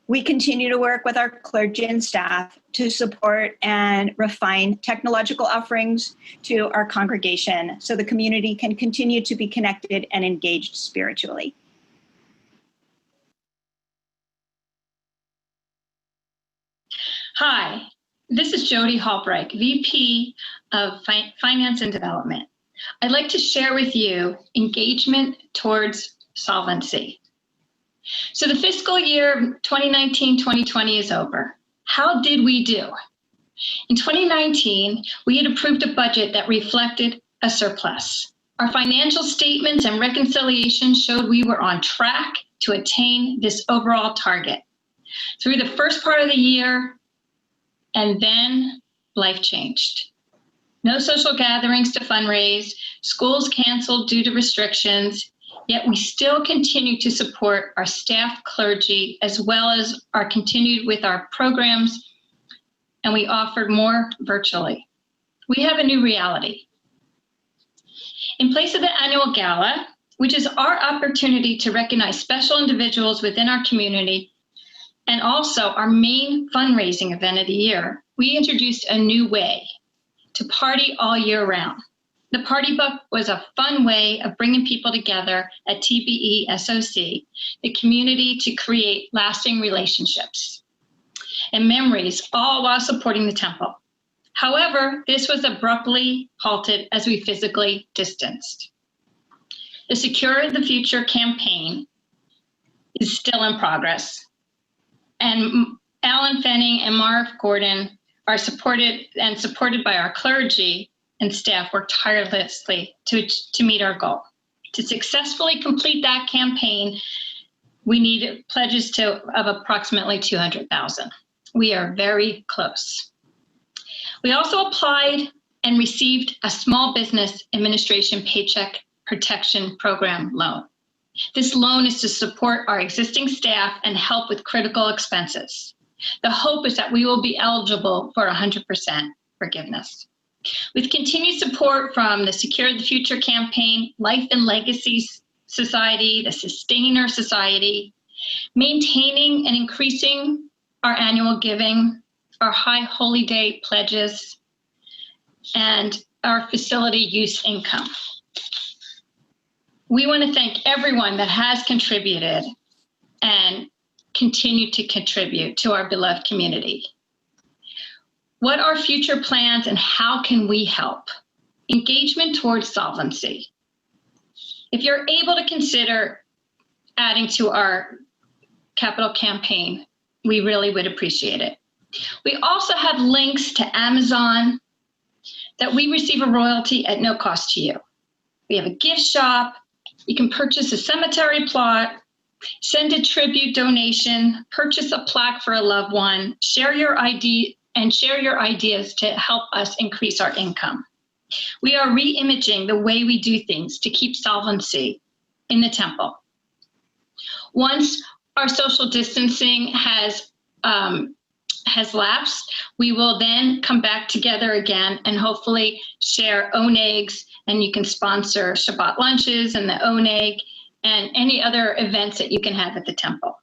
We continue to work with our clergy and staff to support and refine technological offerings to our congregation so the community can continue to be connected and engaged spiritually. Hi, this is Jody Halbright, VP of Finance and Development. I'd like to share with you engagement towards solvency. So the fiscal year 2019-2020 is over. How did we do? In 2019, we had approved a budget that reflected a surplus. Our financial statements and reconciliation showed we were on track to attain this overall target. Through the first part of the year, and then life changed. No social gatherings to fundraise, schools canceled due to restrictions, yet we still continue to support our staff, clergy, as well as our continued with our programs, and we offered more virtually. We have a new reality. In place of the annual gala, which is our opportunity to recognize special individuals within our community, and also our main fundraising event of the year, we introduced a new way to party all year round. The Party Book was a fun way of bringing people together at TBE SOC, the community, to create lasting relationships and memories, all while supporting the temple. However, this was abruptly halted as we physically distanced. The Secure the Future campaign is still in progress, and Alan Fenning and Marv Gordon are supported by our clergy and staff work tirelessly to meet our goal. To successfully complete that campaign, we need pledges of approximately 200,000. We are very close. We also applied and received a Small Business Administration Paycheck Protection Program loan. This loan is to support our existing staff and help with critical expenses. The hope is that we will be eligible for 100% forgiveness. With continued support from the Secure the Future campaign, Life and Legacy Society, the Sustainer Society, maintaining and increasing our annual giving, our High Holy Day pledges, and our facility use income. We want to thank everyone that has contributed and continue to contribute to our beloved community. What are future plans and how can we help? Engagement towards solvency. If you're able to consider adding to our capital campaign, we really would appreciate it. We also have links to Amazon that we receive a royalty at no cost to you. We have a gift shop. You can purchase a cemetery plot, send a tribute donation, purchase a plaque for a loved one, share your ideas to help us increase our income. We are re-imaging the way we do things to keep solvency in the temple. Once our social distancing has lapsed, we will then come back together again and hopefully share onegs, and you can sponsor Shabbat lunches and the oneg and any other events that you can have at the temple.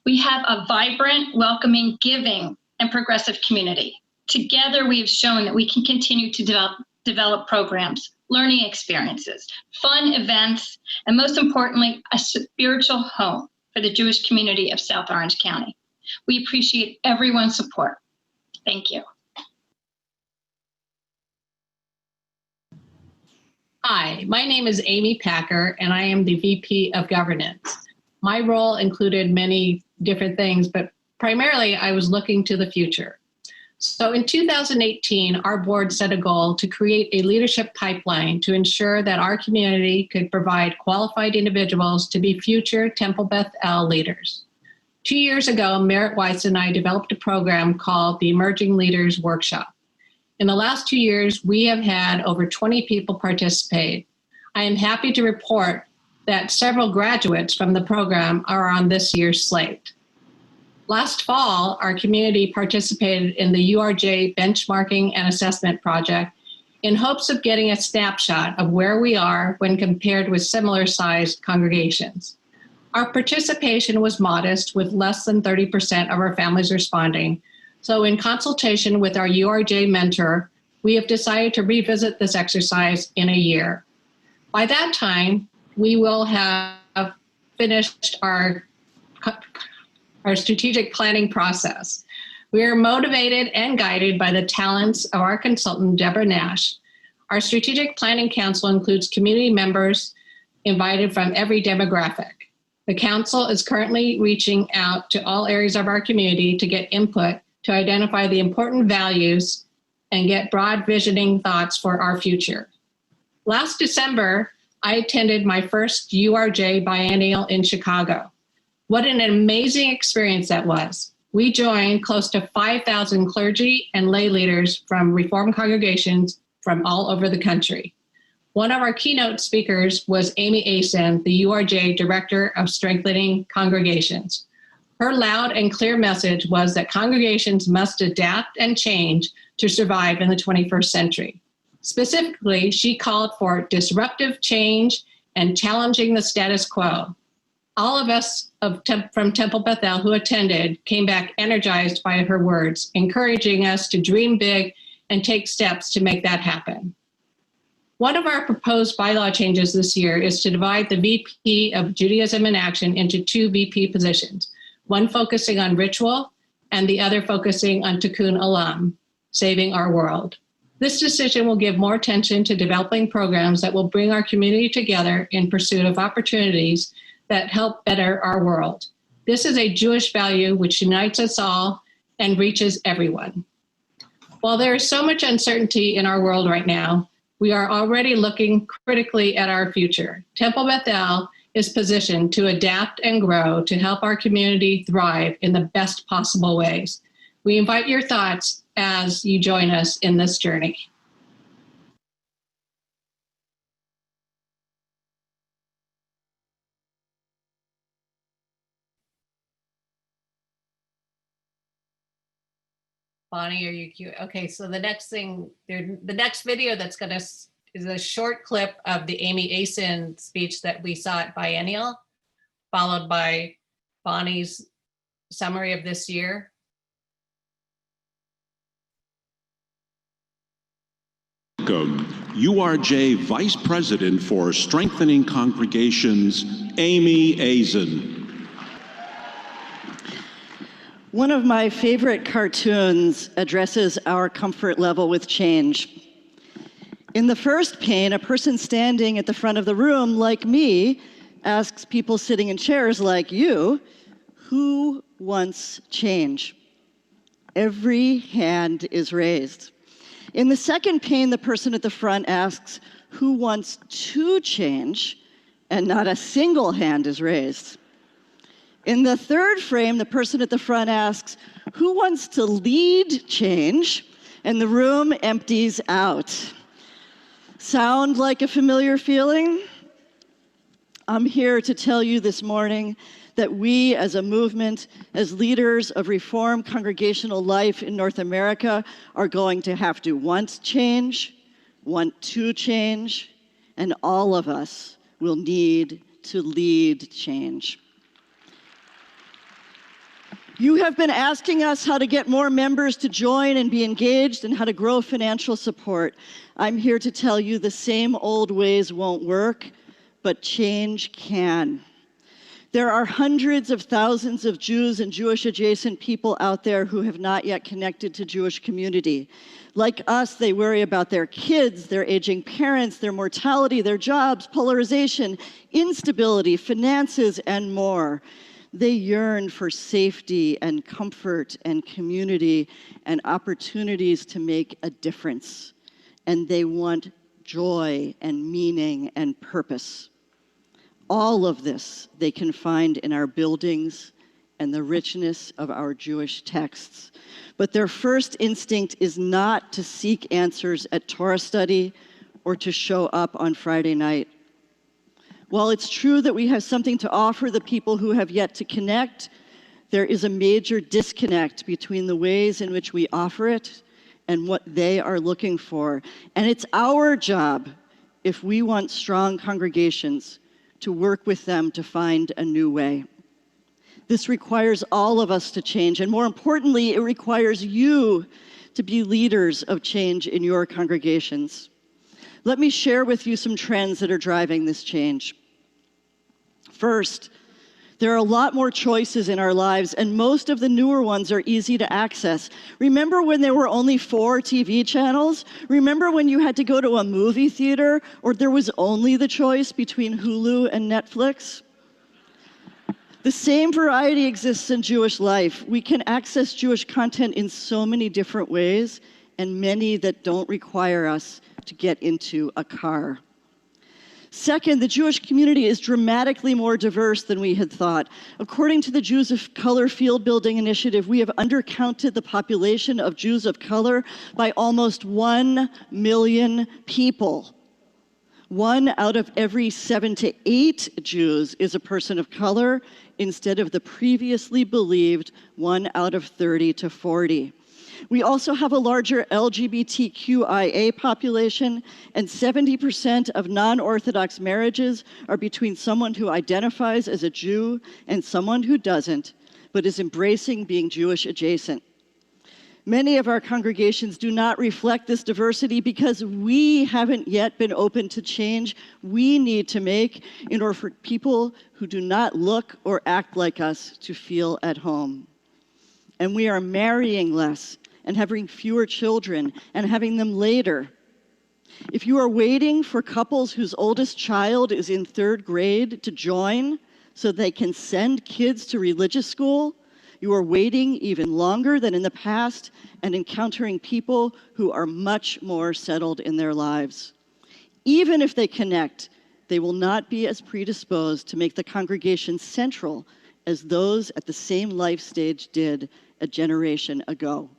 We have a vibrant, welcoming, giving, and progressive community. Together, we have shown that we can continue to develop programs learning experiences, fun events, and most importantly, a spiritual home for the Jewish community of South Orange County. We appreciate everyone's support. Thank you. Hi, my name is Amy Packer, and I am the VP of Governance. My role included many different things, but primarily I was looking to the future. So in 2018, our board set a goal to create a leadership pipeline to ensure that our community could provide qualified individuals to be future Temple Beth El leaders. 2 years ago, Merritt Weiss and I developed a program called the Emerging Leaders Workshop. In the last 2 years, we have had over 20 people participate. I am happy to report that several graduates from the program are on this year's slate. Last fall, our community participated in the URJ benchmarking and assessment project in hopes of getting a snapshot of where we are when compared with similar sized congregations. Our participation was modest, with less than 30% of our families responding. So in consultation with our URJ mentor, we have decided to revisit this exercise in a year. By that time, we will have finished our strategic planning process. We are motivated and guided by the talents of our consultant, Deborah Nash. Our strategic planning council includes community members invited from every demographic. The council is currently reaching out to all areas of our community to get input to identify the important values and get broad visioning thoughts for our future. Last December, I attended my first URJ biennial in Chicago. What an amazing experience that was. We joined close to 5,000 clergy and lay leaders from Reformed congregations from all over the country. One of our keynote speakers was Amy Asen, the URJ Director of Strengthening Congregations. Her loud and clear message was that congregations must adapt and change to survive in the 21st century. Specifically, she called for disruptive change and challenging the status quo. All of us from Temple Beth El who attended came back energized by her words, encouraging us to dream big and take steps to make that happen. One of our proposed bylaw changes this year is to divide the VP of Judaism in Action into 2 VP positions, one focusing on ritual and the other focusing on Tikkun Olam, saving our world. This decision will give more attention to developing programs that will bring our community together in pursuit of opportunities that help better our world. This is a Jewish value which unites us all and reaches everyone. While there is so much uncertainty in our world right now, we are already looking critically at our future. Temple Beth El is positioned to adapt and grow to help our community thrive in the best possible ways. We invite your thoughts as you join us in this journey. Bonnie, are you cute? Okay, so the next thing, the next video that's gonna is a short clip of the Amy Asen speech that we saw at Biennial, followed by Bonnie's summary of this year. Welcome, URJ Vice President for Strengthening Congregations, Amy Asen. One of my favorite cartoons addresses our comfort level with change. In the first pane, a person standing at the front of the room, like me, asks people sitting in chairs like you, who wants change? Every hand is raised. In the second pane, the person at the front asks, who wants to change? And not a single hand is raised. In the third frame, the person at the front asks, who wants to lead change? And the room empties out. Sound like a familiar feeling? I'm here to tell you this morning that we as a movement, as leaders of Reformed congregational life in North America, are going to have to want change, want to change, and all of us will need to lead change. You have been asking us how to get more members to join and be engaged and how to grow financial support. I'm here to tell you the same old ways won't work, but change can. There are hundreds of thousands of Jews and Jewish adjacent people out there who have not yet connected to Jewish community. Like us, they worry about their kids, their aging parents, their mortality, their jobs, polarization, instability, finances, and more. They yearn for safety and comfort and community and opportunities to make a difference. And they want joy and meaning and purpose. All of this they can find in our buildings and the richness of our Jewish texts. But their first instinct is not to seek answers at Torah study or to show up on Friday night. While it's true that we have something to offer the people who have yet to connect, there is a major disconnect between the ways in which we offer it and what they are looking for. And it's our job, if we want strong congregations, to work with them to find a new way. This requires all of us to change, and more importantly, it requires you to be leaders of change in your congregations. Let me share with you some trends that are driving this change. First, there are a lot more choices in our lives, and most of the newer ones are easy to access. Remember when there were only 4 TV channels? Remember when you had to go to a movie theater, or there was only the choice between Hulu and Netflix? The same variety exists in Jewish life. We can access Jewish content in so many different ways, and many that don't require us to get into a car. Second, the Jewish community is dramatically more diverse than we had thought. According to the Jews of Color Field Building Initiative, we have undercounted the population of Jews of color by almost 1 million people. 1 out of every 7 to 8 Jews is a person of color, instead of the previously believed 1 out of 30 to 40. We also have a larger LGBTQIA population, and 70% of non-Orthodox marriages are between someone who identifies as a Jew and someone who doesn't, but is embracing being Jewish adjacent. Many of our congregations do not reflect this diversity because we haven't yet been open to change we need to make in order for people who do not look or act like us to feel at home. And we are marrying less and having fewer children and having them later. If you are waiting for couples whose oldest child is in 3rd grade to join so they can send kids to religious school, you are waiting even longer than in the past and encountering people who are much more settled in their lives. Even if they connect, they will not be as predisposed to make the congregation central as those at the same life stage did a generation ago.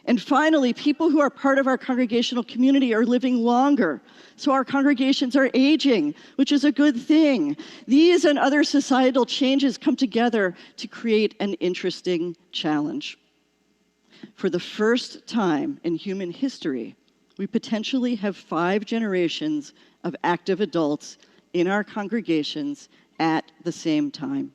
And finally, people who are part of our congregational community are living longer, so our congregations are aging, which is a good thing. These and other societal changes come together to create an interesting challenge. For the first time in human history, we potentially have 5 generations of active adults in our congregations at the same time.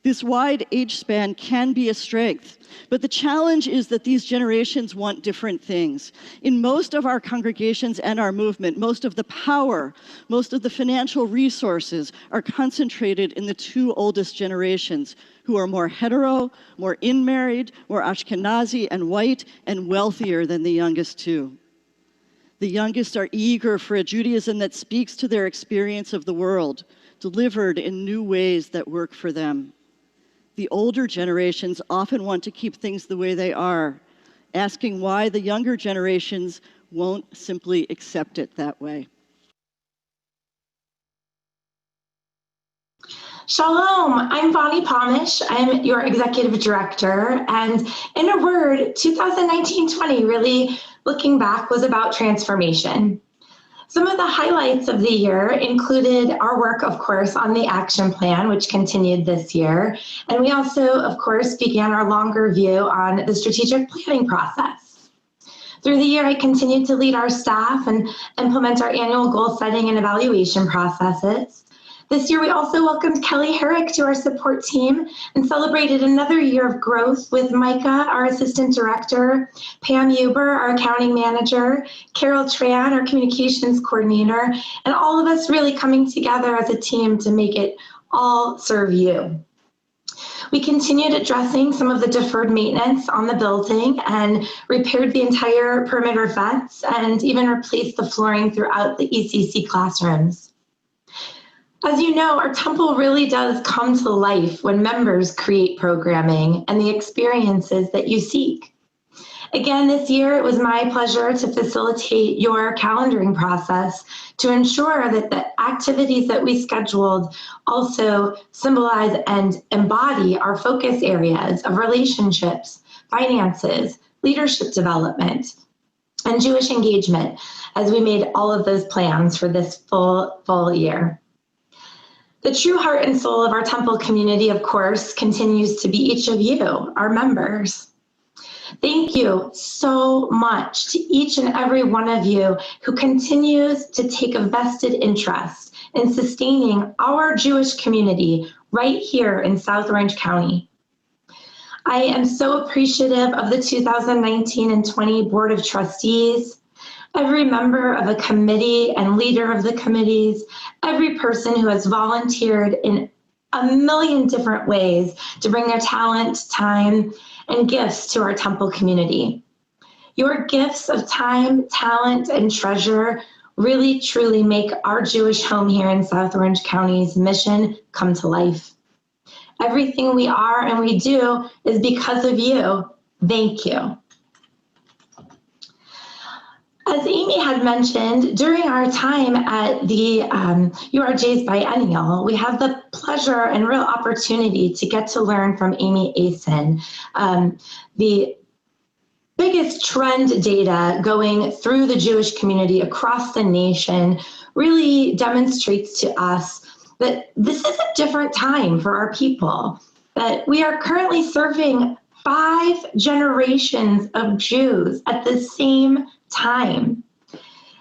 This wide age span can be a strength, but the challenge is that these generations want different things. In most of our congregations and our movement, most of the power, most of the financial resources are concentrated in the 2 oldest generations, who are more hetero, more in-married, more Ashkenazi and white, and wealthier than the youngest 2. The youngest are eager for a Judaism that speaks to their experience of the world, delivered in new ways that work for them. The older generations often want to keep things the way they are, asking why the younger generations won't simply accept it that way. Shalom, I'm Bonnie Pomish. I'm your executive director. And in a word, 2019-20, really looking back, was about transformation. Some of the highlights of the year included our work, of course, on the action plan, which continued this year. And we also, of course, began our longer view on the strategic planning process. Through the year, I continued to lead our staff and implement our annual goal setting and evaluation processes. This year, we also welcomed Kelly Herrick to our support team and celebrated another year of growth with Micah, our assistant director, Pam Huber, our accounting manager, Carol Tran, our communications coordinator, and all of us really coming together as a team to make it all serve you. We continued addressing some of the deferred maintenance on the building and repaired the entire perimeter fence and even replaced the flooring throughout the ECC classrooms. As you know, our temple really does come to life when members create programming and the experiences that you seek. Again, this year, it was my pleasure to facilitate your calendaring process to ensure that the activities that we scheduled also symbolize and embody our focus areas of relationships, finances, leadership development, and Jewish engagement as we made all of those plans for this full year. The true heart and soul of our temple community, of course, continues to be each of you, our members. Thank you so much to each and every one of you who continues to take a vested interest in sustaining our Jewish community right here in South Orange County. I am so appreciative of the 2019 and 20 Board of Trustees, every member of a committee and leader of the committees, every person who has volunteered in a million different ways to bring their talent, time, and gifts to our temple community. Your gifts of time, talent, and treasure really, truly make our Jewish home here in South Orange County's mission come to life. Everything we are and we do is because of you. Thank you. As Amy had mentioned, during our time at the URJ's Biennial, we have the pleasure and real opportunity to get to learn from Amy Asen. The biggest trend data going through the Jewish community across the nation really demonstrates to us that this is a different time for our people, that we are currently serving 5 generations of Jews at the same time.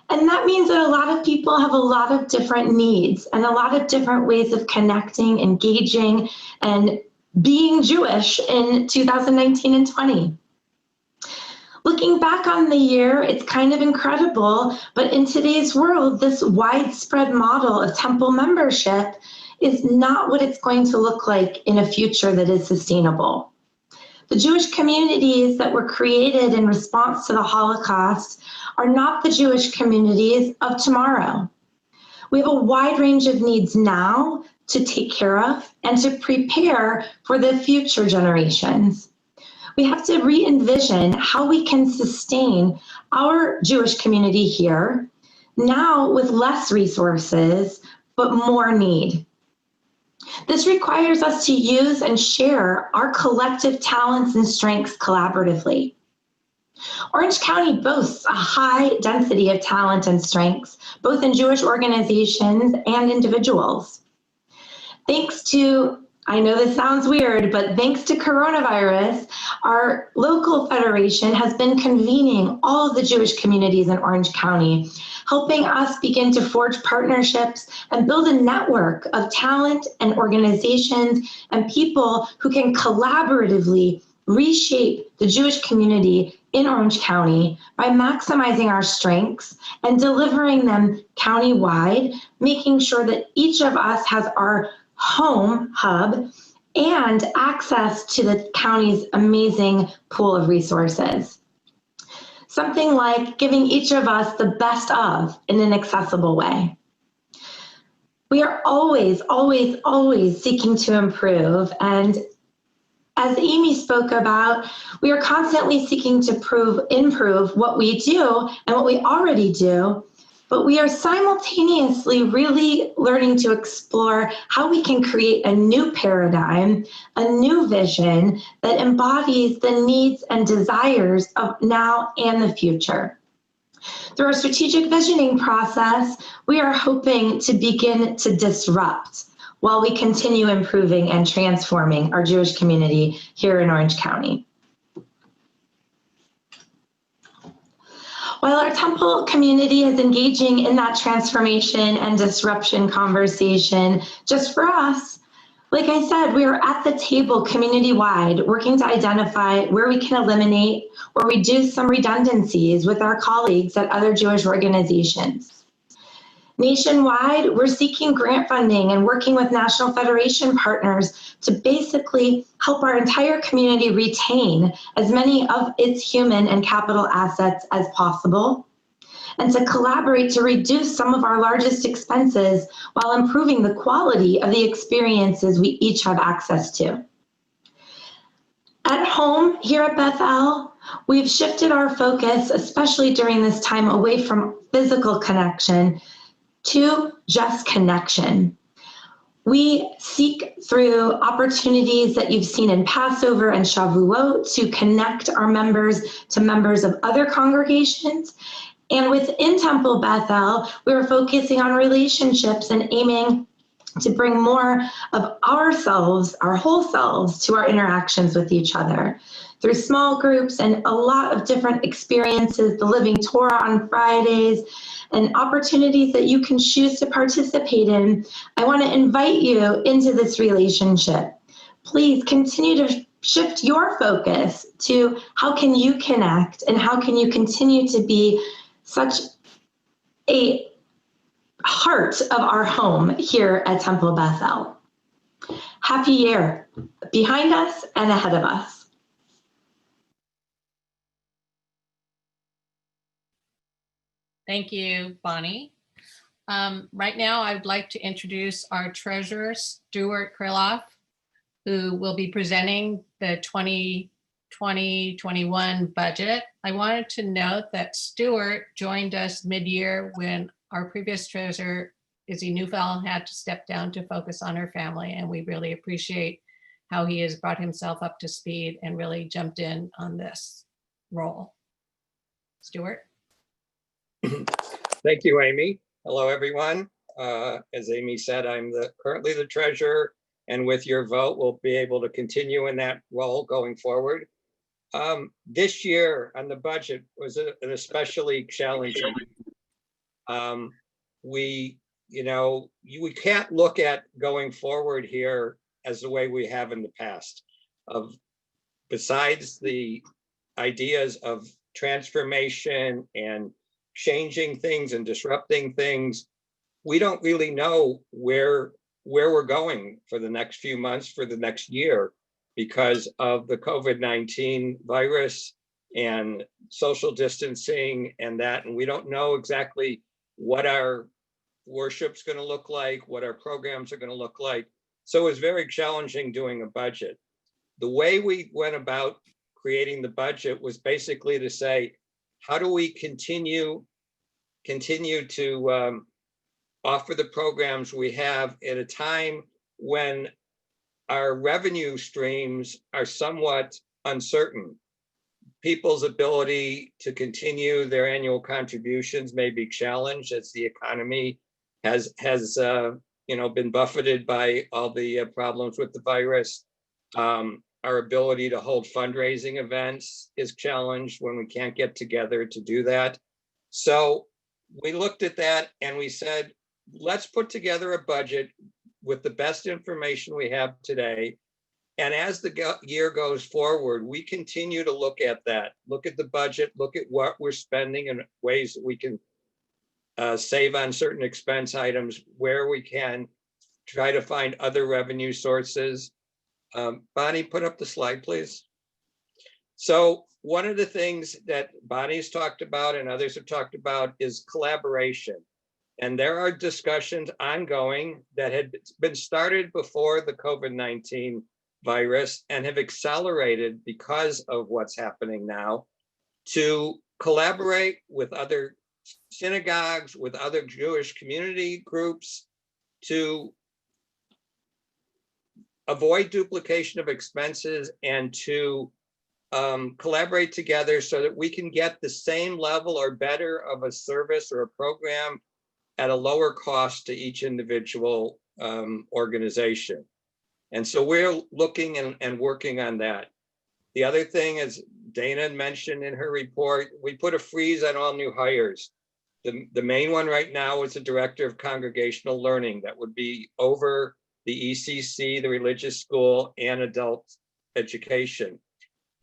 And that means that a lot of people have a lot of different needs and a lot of different ways of connecting, engaging, and being Jewish in 2019 and 20. Looking back on the year, it's kind of incredible, but in today's world, this widespread model of temple membership is not what it's going to look like in a future that is sustainable. The Jewish communities that were created in response to the Holocaust are not the Jewish communities of tomorrow. We have a wide range of needs now to take care of and to prepare for the future generations. We have to re-envision how we can sustain our Jewish community here now with less resources, but more need. This requires us to use and share our collective talents and strengths collaboratively. Orange County boasts a high density of talent and strengths, both in Jewish organizations and individuals. Thanks to, I know this sounds weird, but thanks to coronavirus, our local federation has been convening all of the Jewish communities in Orange County, helping us begin to forge partnerships and build a network of talent and organizations and people who can collaboratively reshape the Jewish community in Orange County by maximizing our strengths and delivering them countywide, making sure that each of us has our home hub and access to the county's amazing pool of resources. Something like giving each of us the best of in an accessible way. We are always, always, always seeking to improve. And as Amy spoke about, we are constantly seeking to improve what we do and what we already do, but we are simultaneously really learning to explore how we can create a new paradigm, a new vision that embodies the needs and desires of now and the future. Through our strategic visioning process, we are hoping to begin to disrupt while we continue improving and transforming our Jewish community here in Orange County. While our temple community is engaging in that transformation and disruption conversation, just for us, like I said, we are at the table community-wide, working to identify where we can eliminate or reduce some redundancies with our colleagues at other Jewish organizations. Nationwide, we're seeking grant funding and working with National Federation partners to basically help our entire community retain as many of its human and capital assets as possible, and to collaborate to reduce some of our largest expenses while improving the quality of the experiences we each have access to. At home, here at Bethel, we've shifted our focus, especially during this time, away from physical connection to just connection. We seek through opportunities that you've seen in Passover and Shavuot to connect our members to members of other congregations. And within Temple Bethel, we're focusing on relationships and aiming to bring more of ourselves, our whole selves, to our interactions with each other through small groups and a lot of different experiences, the Living Torah on Fridays, and opportunities that you can choose to participate in. I want to invite you into this relationship. Please continue to shift your focus to how can you connect and how can you continue to be such a heart of our home here at Temple Bethel. Happy year behind us and ahead of us. Thank you, Bonnie. Right now, I would like to introduce our treasurer, Stuart Kriloff, who will be presenting the 2020-21 budget. I wanted to note that Stuart joined us mid-year when our previous treasurer, Izzy Neufeld, had to step down to focus on her family, and we really appreciate how he has brought himself up to speed and really jumped in on this role. Stuart? Thank you, Amy. Hello, everyone. As Amy said, I'm currently the treasurer, and with your vote, we'll be able to continue in that role going forward. This year on the budget was an especially challenging. We can't look at going forward here as the way we have in the past. Besides the ideas of transformation and changing things and disrupting things, we don't really know where we're going for the next few months, for the next year, because of the COVID-19 virus and social distancing and that. And we don't know exactly what our worship's going to look like, what our programs are going to look like. So it was very challenging doing a budget. The way we went about creating the budget was basically to say, how do we continue to offer the programs we have at a time when our revenue streams are somewhat uncertain? People's ability to continue their annual contributions may be challenged as the economy has been buffeted by all the problems with the virus. Our ability to hold fundraising events is challenged when we can't get together to do that. So we looked at that and we said, let's put together a budget with the best information we have today. And as the year goes forward, we continue to look at that, look at the budget, look at what we're spending and ways that we can save on certain expense items, where we can try to find other revenue sources. Bonnie, put up the slide, please. So one of the things that Bonnie's talked about and others have talked about is collaboration. And there are discussions ongoing that had been started before the COVID-19 virus and have accelerated because of what's happening now, to collaborate with other synagogues, with other Jewish community groups, to avoid duplication of expenses and to collaborate together so that we can get the same level or better of a service or a program at a lower cost to each individual organization. And so we're looking and working on that. The other thing, as Dana mentioned in her report, we put a freeze on all new hires. The main one right now is the director of congregational learning that would be over the ECC, the religious school, and adult education.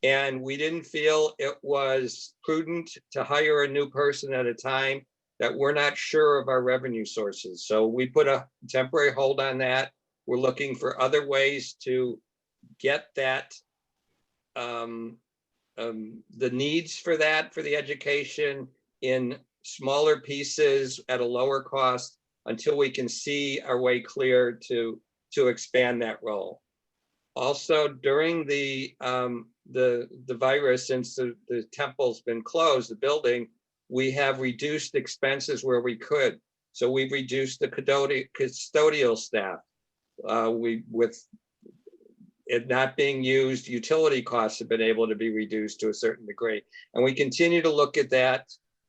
And we didn't feel it was prudent to hire a new person at a time that we're not sure of our revenue sources. So we put a temporary hold on that. We're looking for other ways to get that, the needs for that, for the education in smaller pieces at a lower cost until we can see our way clear to expand that role. Also, during the virus, since the temple's been closed, the building, we have reduced expenses where we could. So we've reduced the custodial staff. With it not being used, utility costs have been able to be reduced to a certain degree. And we continue to look at that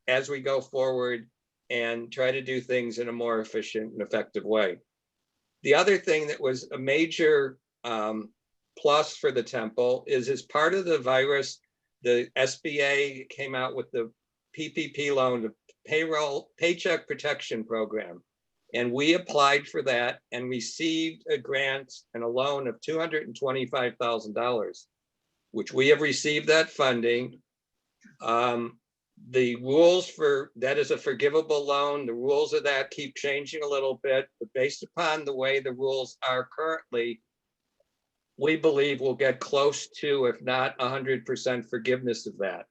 as we go forward and try to do things in a more efficient and effective way. The other thing that was a major plus for the temple is, as part of the virus, the SBA came out with the PPP loan, the Paycheck Protection Program. And we applied for that and received a grant and a loan of $225,000, which we have received that funding. The rules for that is a forgivable loan. The rules of that keep changing a little bit, but based upon the way the rules are currently, we believe we'll get close to, if not 100% forgiveness of that.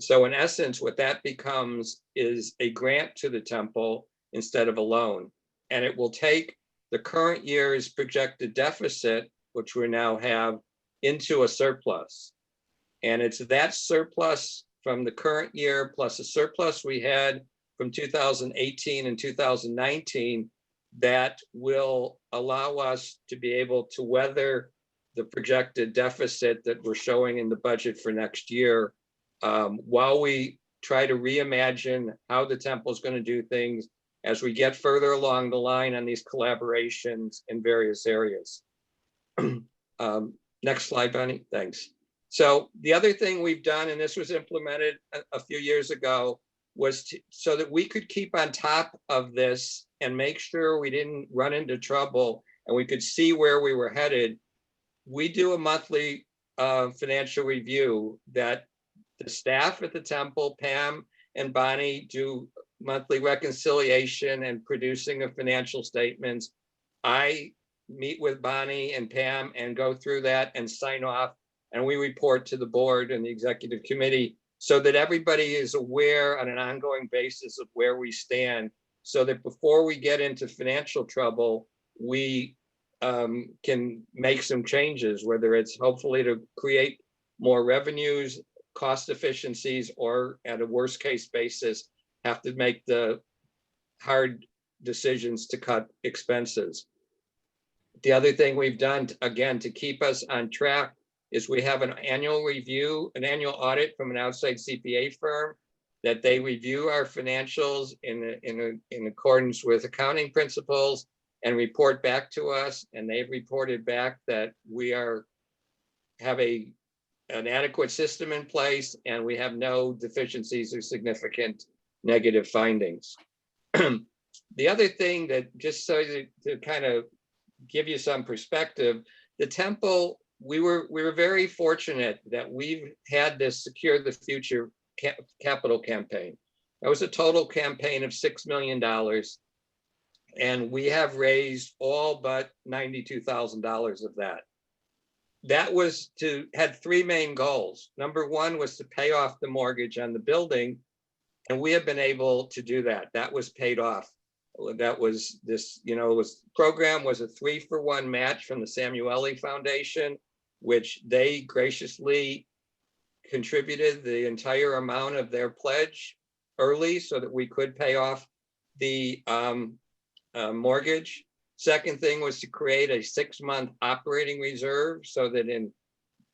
So in essence, what that becomes is a grant to the temple instead of a loan. And it will take the current year's projected deficit, which we now have, into a surplus. And it's that surplus from the current year plus a surplus we had from 2018 and 2019 that will allow us to be able to weather the projected deficit that we're showing in the budget for next year, while we try to reimagine how the temple is going to do things as we get further along the line on these collaborations in various areas. Next slide, Bonnie, thanks. So the other thing we've done, and this was implemented a few years ago, was so that we could keep on top of this and make sure we didn't run into trouble and we could see where we were headed. We do a monthly financial review that the staff at the temple, Pam and Bonnie, do monthly reconciliation and producing of financial statements. I meet with Bonnie and Pam and go through that and sign off, and we report to the board and the executive committee so that everybody is aware on an ongoing basis of where we stand, so that before we get into financial trouble, we can make some changes, whether it's hopefully to create more revenues, cost efficiencies, or at a worst case basis, have to make the hard decisions to cut expenses. The other thing we've done, again, to keep us on track is we have an annual review, an annual audit from an outside CPA firm that they review our financials in accordance with accounting principles and report back to us. And they've reported back that we have an adequate system in place and we have no deficiencies or significant negative findings. The other thing that, just so to kind of give you some perspective, the temple, we were very fortunate that we've had this Secure the Future capital campaign. That was a total campaign of $6 million. And we have raised all but $92,000 of that. That was had three main goals. Number one was to pay off the mortgage on the building. And we have been able to do that. That was paid off. That was this, program was a 3-for-1 match from the Samueli Foundation, which they graciously contributed the entire amount of their pledge early so that we could pay off the mortgage. Second thing was to create a 6-month operating reserve so that in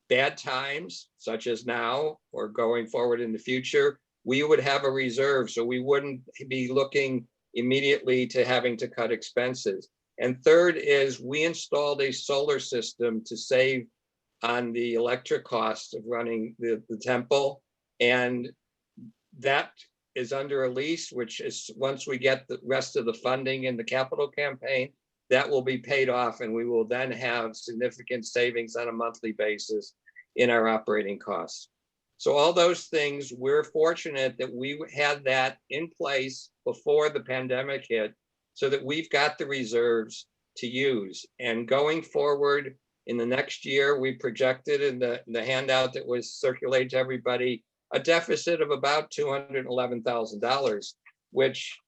bad times, such as now or going forward in the future, we would have a reserve so we wouldn't be looking immediately to having to cut expenses. And third is we installed a solar system to save on the electric costs of running the temple. And that is under a lease, which is once we get the rest of the funding in the capital campaign, that will be paid off, and we will then have significant savings on a monthly basis in our operating costs. So all those things, we're fortunate that we had that in place before the pandemic hit, so that we've got the reserves to use. And going forward in the next year, we projected in the handout that was circulated to everybody, a deficit of about $211,000, which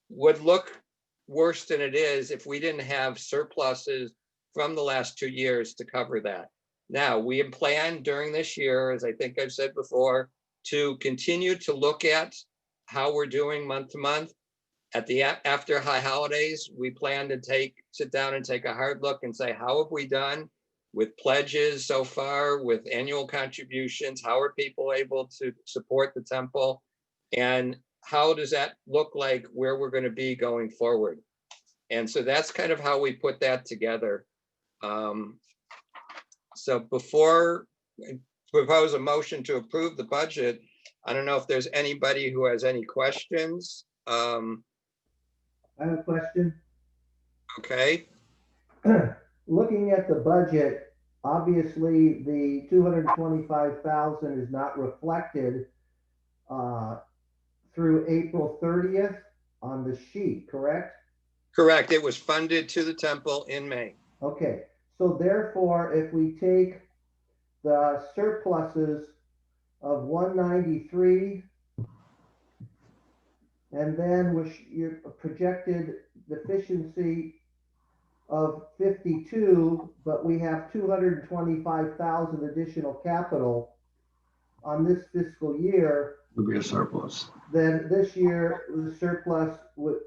would look worse than it is if we didn't have surpluses from the last 2 years to cover that. Now, we have planned during this year, as I think I've said before, to continue to look at how we're doing month to month. At the after high holidays, we plan to sit down and take a hard look and say, how have we done with pledges so far, with annual contributions? How are people able to support the temple? And how does that look like where we're going to be going forward? And so that's kind of how we put that together. So before I propose a motion to approve the budget, I don't know if there's anybody who has any questions. I have a question. Okay. Looking at the budget, obviously the 225,000 is not reflected through April 30th on the sheet, correct? Correct. It was funded to the temple in May. Okay. So therefore, if we take the surpluses of 193 and then with your projected deficiency of 52, but we have 225,000 additional capital on this fiscal year, Would be a surplus. then this year the surplus would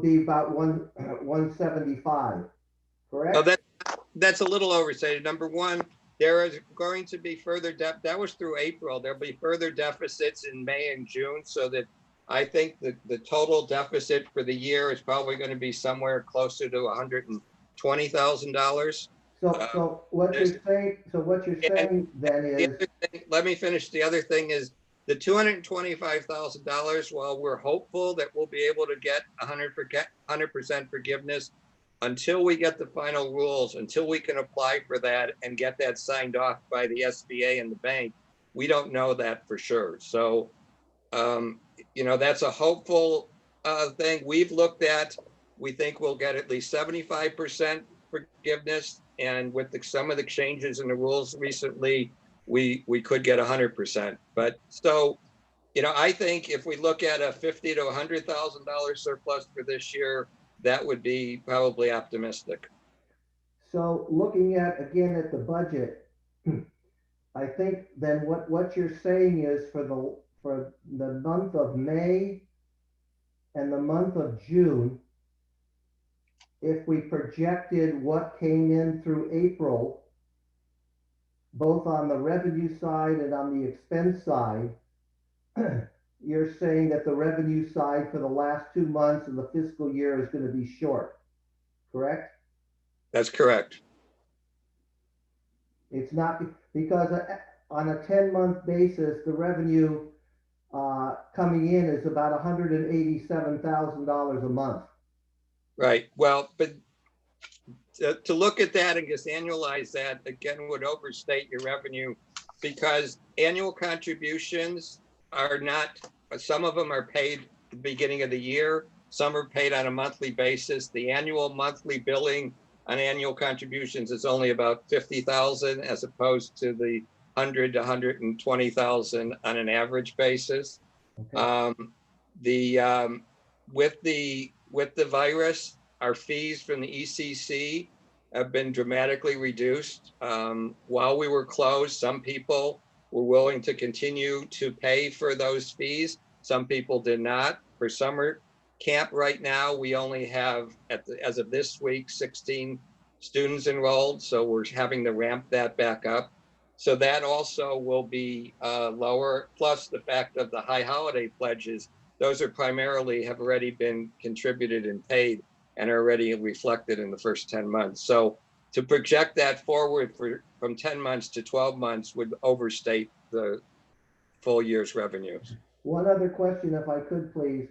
be about 175, correct? Oh, that's a little overstated. Number one, there is going to be further debt. That was through April. There'll be further deficits in May and June, so that I think the total deficit for the year is probably going to be somewhere closer to $120,000. So what you're saying then is, let me finish. The other thing is the $225,000. While we're hopeful that we'll be able to get 100% forgiveness, until we get the final rules, until we can apply for that and get that signed off by the SBA and the bank, we don't know that for sure. So, that's a hopeful thing we've looked at. We think we'll get at least 75% forgiveness. And with some of the changes in the rules recently, we could get 100%. But so, I think if we look at a $50,000 to $100,000 surplus for this year, that would be probably optimistic. so looking at the budget, I think then what you're saying is for the month of May and the month of June, if we projected what came in through April, both on the revenue side and on the expense side, you're saying that the revenue side for the last 2 months of the fiscal year is going to be short, correct? That's correct. It's not because on a 10-month basis, the revenue coming in is about $187,000 a month. Right. Well, but to look at that and just annualize that again would overstate your revenue, because annual contributions are not, some of them are paid at the beginning of the year, some are paid on a monthly basis. The annual monthly billing on annual contributions is only about 50,000 as opposed to the 100 to 120,000 on an average basis. Okay. With the virus, our fees from the ECC have been dramatically reduced. While we were closed, some people were willing to continue to pay for those fees. Some people did not. For summer camp right now, we only have, as of this week, 16 students enrolled. So we're having to ramp that back up. So that also will be lower, plus the fact of the high holiday pledges. Those are primarily have already been contributed and paid and are already reflected in the first 10 months. So to project that forward from 10 months to 12 months would overstate the full year's revenues. One other question, if I could, please.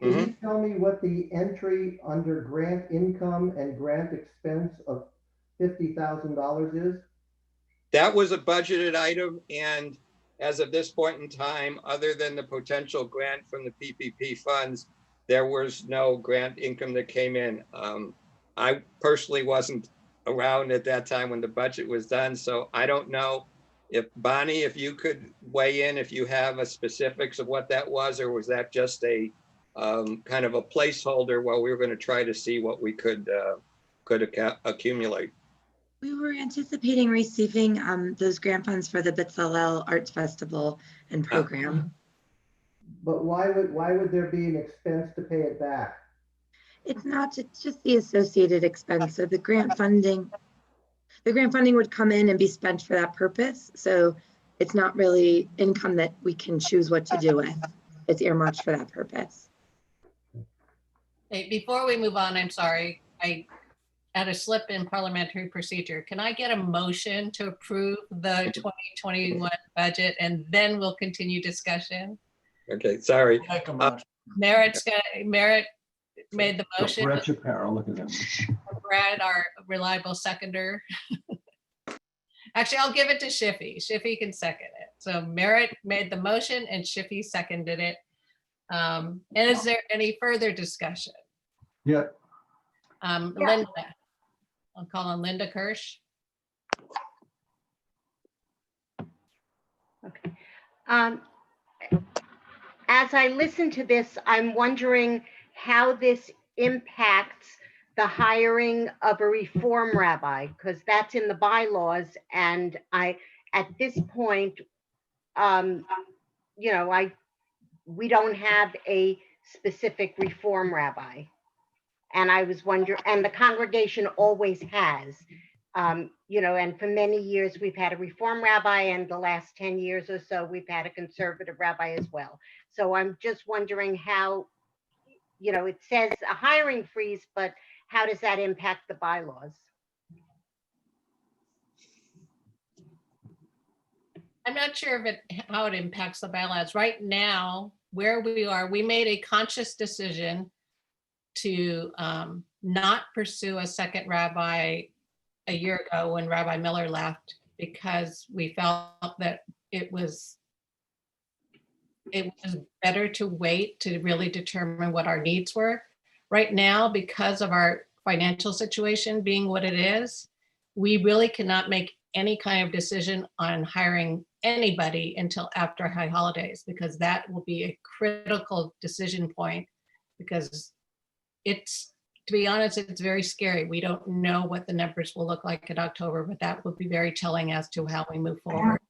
Can you tell me what the entry under grant income and grant expense of $50,000 is? That was a budgeted item, and as of this point in time, other than the potential grant from the PPP funds, there was no grant income that came in. I personally wasn't around at that time when the budget was done, so I don't know if Bonnie, if you could weigh in, if you have a specifics of what that was, or was that just a kind of a placeholder while we were going to try to see what we could accumulate? We were anticipating receiving those grant funds for the Bezalel Arts Festival and program. But why would there be an expense to pay it back? It's not, it's just the associated expense. So the grant funding would come in and be spent for that purpose. So it's not really income that we can choose what to do with. It's earmarked for that purpose. Hey, before we move on, I'm sorry, I had a slip in parliamentary procedure. Can I get a motion to approve the 2021 budget and then we'll continue discussion? Okay, sorry. Merritt made the motion. Brett Shapiro, look at him. Brad, our reliable seconder. Actually, I'll give it to Shiffy. Shiffy can second it. So Merritt made the motion and Shiffy seconded it. And is there any further discussion? Yeah. Linda, I'll call on Linda Kirsch. Okay. As I listen to this, I'm wondering how this impacts the hiring of a reform rabbi, because that's in the bylaws. And at this point, we don't have a specific reform rabbi. And I was wondering, and the congregation always has, and for many years we've had a reform rabbi, and the last 10 years or so we've had a conservative rabbi as well. So I'm just wondering how, it says a hiring freeze, but how does that impact the bylaws? I'm not sure how it impacts the bylaws. Right now, where we are, we made a conscious decision to not pursue a second rabbi a year ago when Rabbi Miller left, because we felt that it was better to wait to really determine what our needs were. Right now, because of our financial situation being what it is, we really cannot make any kind of decision on hiring anybody until after high holidays, because that will be a critical decision point, because it's, to be honest, it's very scary. We don't know what the numbers will look like in October, but that will be very telling as to how we move forward.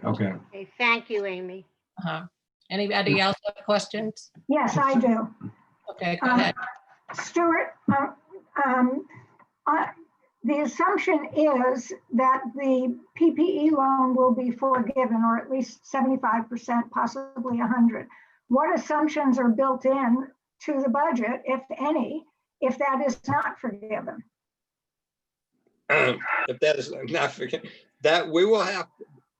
Okay. Okay, thank you, Amy. Anybody else have questions? Yes, I do. Okay, go ahead. Stuart, the assumption is that the PPE loan will be forgiven, or at least 75%, possibly 100. What assumptions are built in to the budget, if any, if that is not forgiven? If that is not forgiven, that we will have,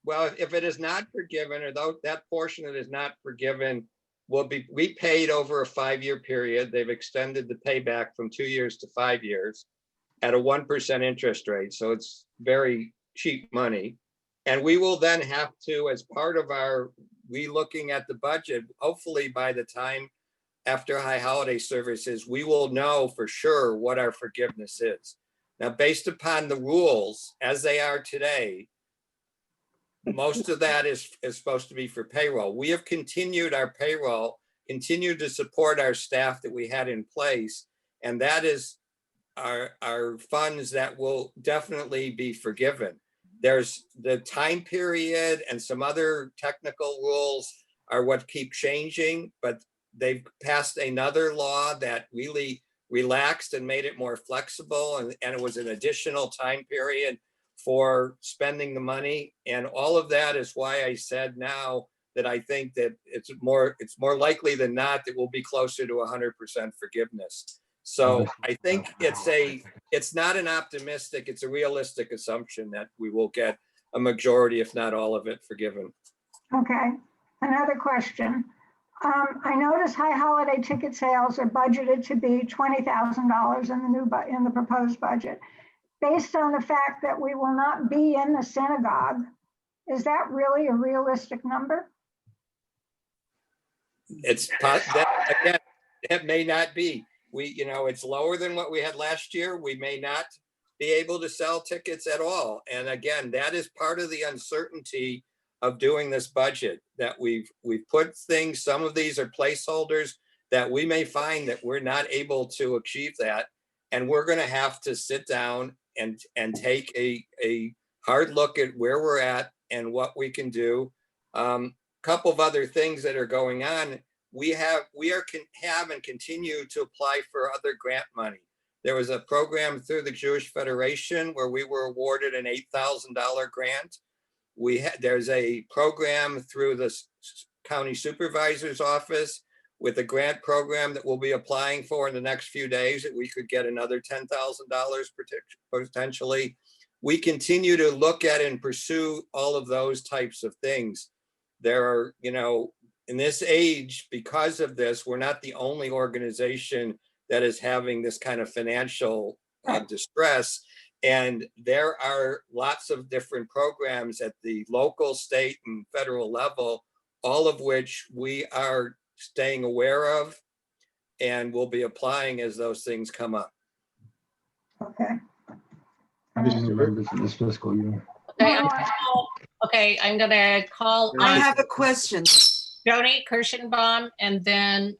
well, if it is not forgiven, or though that portion that is not forgiven will be repaid over a 5-year period. They've extended the payback from 2 years to 5 years at a 1% interest rate. So it's very cheap money. And we will then have to, as part of our re-looking at the budget, hopefully by the time after high holiday services, we will know for sure what our forgiveness is. Now, based upon the rules as they are today, most of that is supposed to be for payroll. We have continued our payroll, continued to support our staff that we had in place, and that is our funds that will definitely be forgiven. There's the time period and some other technical rules are what keep changing, but they've passed another law that really relaxed and made it more flexible, and it was an additional time period for spending the money. And all of that is why I said now that I think that it's more likely than not that we'll be closer to 100% forgiveness. So I think it's not an optimistic, it's a realistic assumption that we will get a majority, if not all of it, forgiven. Okay, another question. I notice high holiday ticket sales are budgeted to be $20,000 in the proposed budget. Based on the fact that we will not be in the synagogue, is that really a realistic number? Again, it may not be. It's lower than what we had last year. We may not be able to sell tickets at all. And again, that is part of the uncertainty of doing this budget, that we've put things, some of these are placeholders that we may find that we're not able to achieve that. And we're going to have to sit down and take a hard look at where we're at and what we can do. Couple of other things that are going on. We have and continue to apply for other grant money. There was a program through the Jewish Federation where we were awarded an $8,000 grant. There's a program through the county supervisor's office with a grant program that we'll be applying for in the next few days that we could get another $10,000 potentially. We continue to look at and pursue all of those types of things. There are, in this age, because of this, we're not the only organization that is having this kind of financial distress. And there are lots of different programs at the local, state, and federal level, all of which we are staying aware of and will be applying as those things come up. Okay. Obviously, members in this fiscal year. Okay, I'm gonna call. I have a question. Joni Kirschenbaum, and then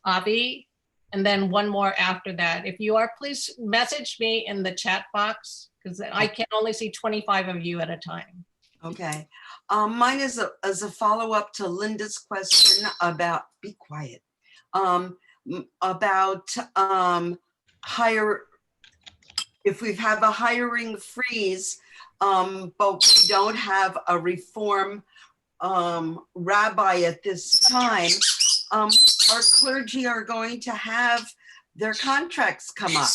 Avi, and then one more after that. If you are, please message me in the chat box because I can only see 25 of you at a time. Okay. Mine is a follow-up to Linda's question about, be quiet, about if we have a hiring freeze, but we don't have a reform rabbi at this time, our clergy are going to have their contracts come up.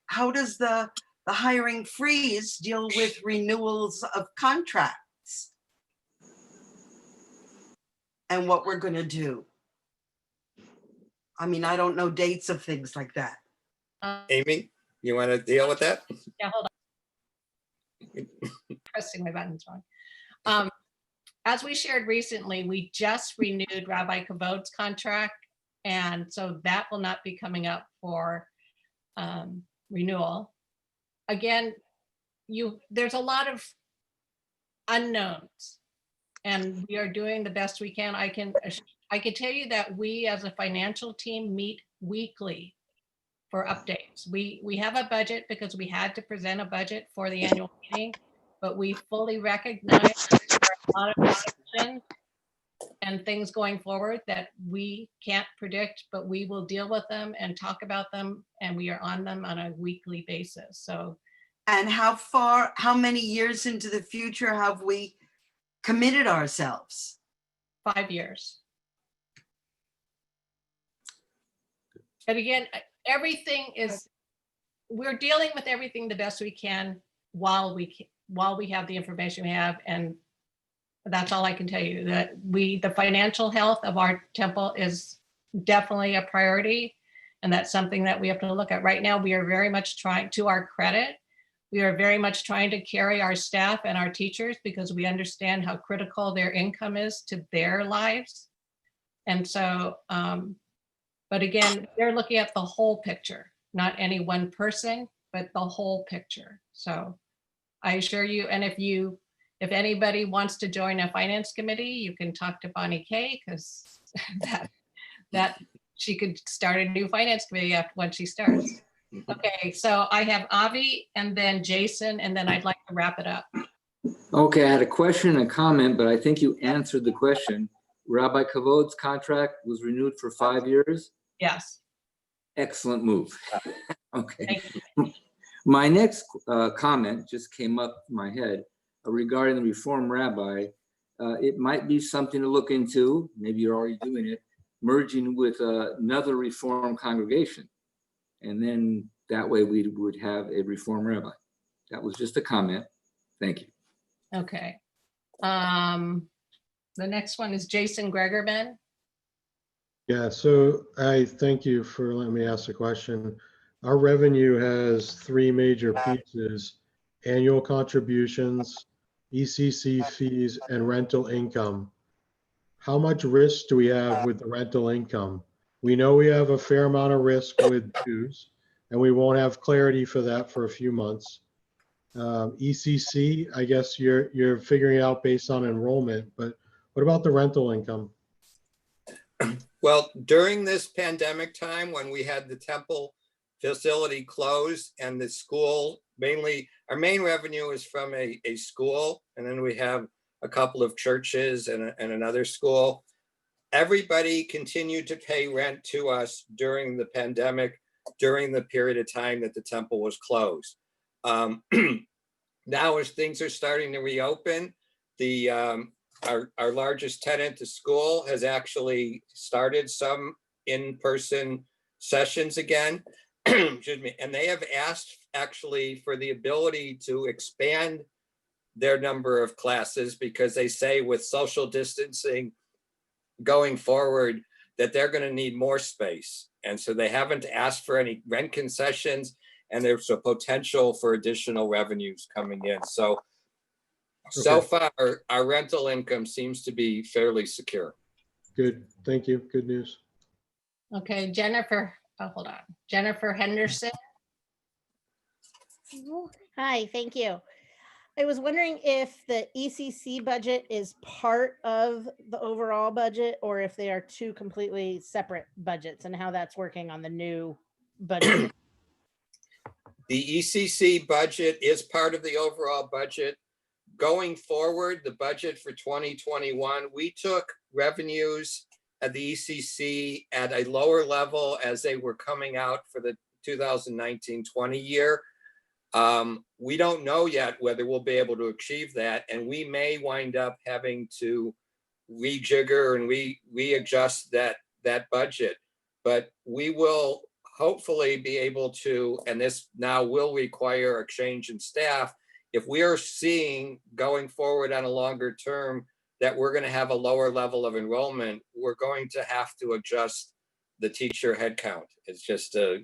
How does the hiring freeze deal with renewals of contracts and what we're going to do? I mean, I don't know dates of things like that. Amy, you want to deal with that? Yeah, hold on. Pressing my buttons wrong. As we shared recently, we just renewed Rabbi Kavod's contract, and so that will not be coming up for renewal. Again, there's a lot of unknowns, and we are doing the best we can. I can tell you that we as a financial team meet weekly for updates. We have a budget because we had to present a budget for the annual meeting, but we fully recognize that there are a lot of questions and things going forward that we can't predict, but we will deal with them and talk about them, and we are on them on a weekly basis. So, and how many years into the future have we committed ourselves? 5 years. But again, we're dealing with everything the best we can while we have the information we have, and that's all I can tell you. That the financial health of our temple is definitely a priority, and that's something that we have to look at. Right now, we are very much trying, to our credit, we are very much trying to carry our staff and our teachers because we understand how critical their income is to their lives. And so, but again, they're looking at the whole picture, not any one person, but the whole picture. So I assure you, and if anybody wants to join a finance committee, you can talk to Bonnie Kay, because that she could start a new finance committee when she starts. Okay, so I have Avi and then Jason, and then I'd like to wrap it up. Okay, I had a question and a comment, but I think you answered the question. Rabbi Kavod's contract was renewed for 5 years? Yes. Excellent move. Okay. My next comment just came up in my head regarding the reform rabbi. It might be something to look into. Maybe you're already doing it. merging with another Reform congregation. And then that way we would have a Reform rabbi. That was just a comment. Thank you. Okay. The next one is Jason Gregerman. Yeah, so I thank you for letting me ask the question. Our revenue has three major pieces: annual contributions, ECC fees, and rental income. How much risk do we have with the rental income? We know we have a fair amount of risk with dues, and we won't have clarity for that for a few months. ECC, I guess you're figuring it out based on enrollment, but what about the rental income? Well, during this pandemic time, when we had the temple facility closed and the school, mainly our main revenue is from a school, and then we have a couple of churches and another school. Everybody continued to pay rent to us during the pandemic, during the period of time that the temple was closed. Now, as things are starting to reopen, our largest tenant, the school, has actually started some in-person sessions again. Excuse me. And they have asked actually for the ability to expand their number of classes, because they say with social distancing going forward that they're going to need more space. And so they haven't asked for any rent concessions, and there's a potential for additional revenues coming in. So so far, our rental income seems to be fairly secure. Good, thank you, good news. Okay, Jennifer, hold on. Jennifer Henderson. Hi, thank you. I was wondering if the ECC budget is part of the overall budget, or if they are two completely separate budgets, and how that's working on the new budget. The ECC budget is part of the overall budget. Going forward, the budget for 2021, we took revenues at the ECC at a lower level as they were coming out for the 2019-20 year. We don't know yet whether we'll be able to achieve that, and we may wind up having to rejigger and readjust that budget. But we will hopefully be able to, and this now will require a change in staff. If we are seeing going forward on a longer term that we're going to have a lower level of enrollment, we're going to have to adjust the teacher headcount. It's just a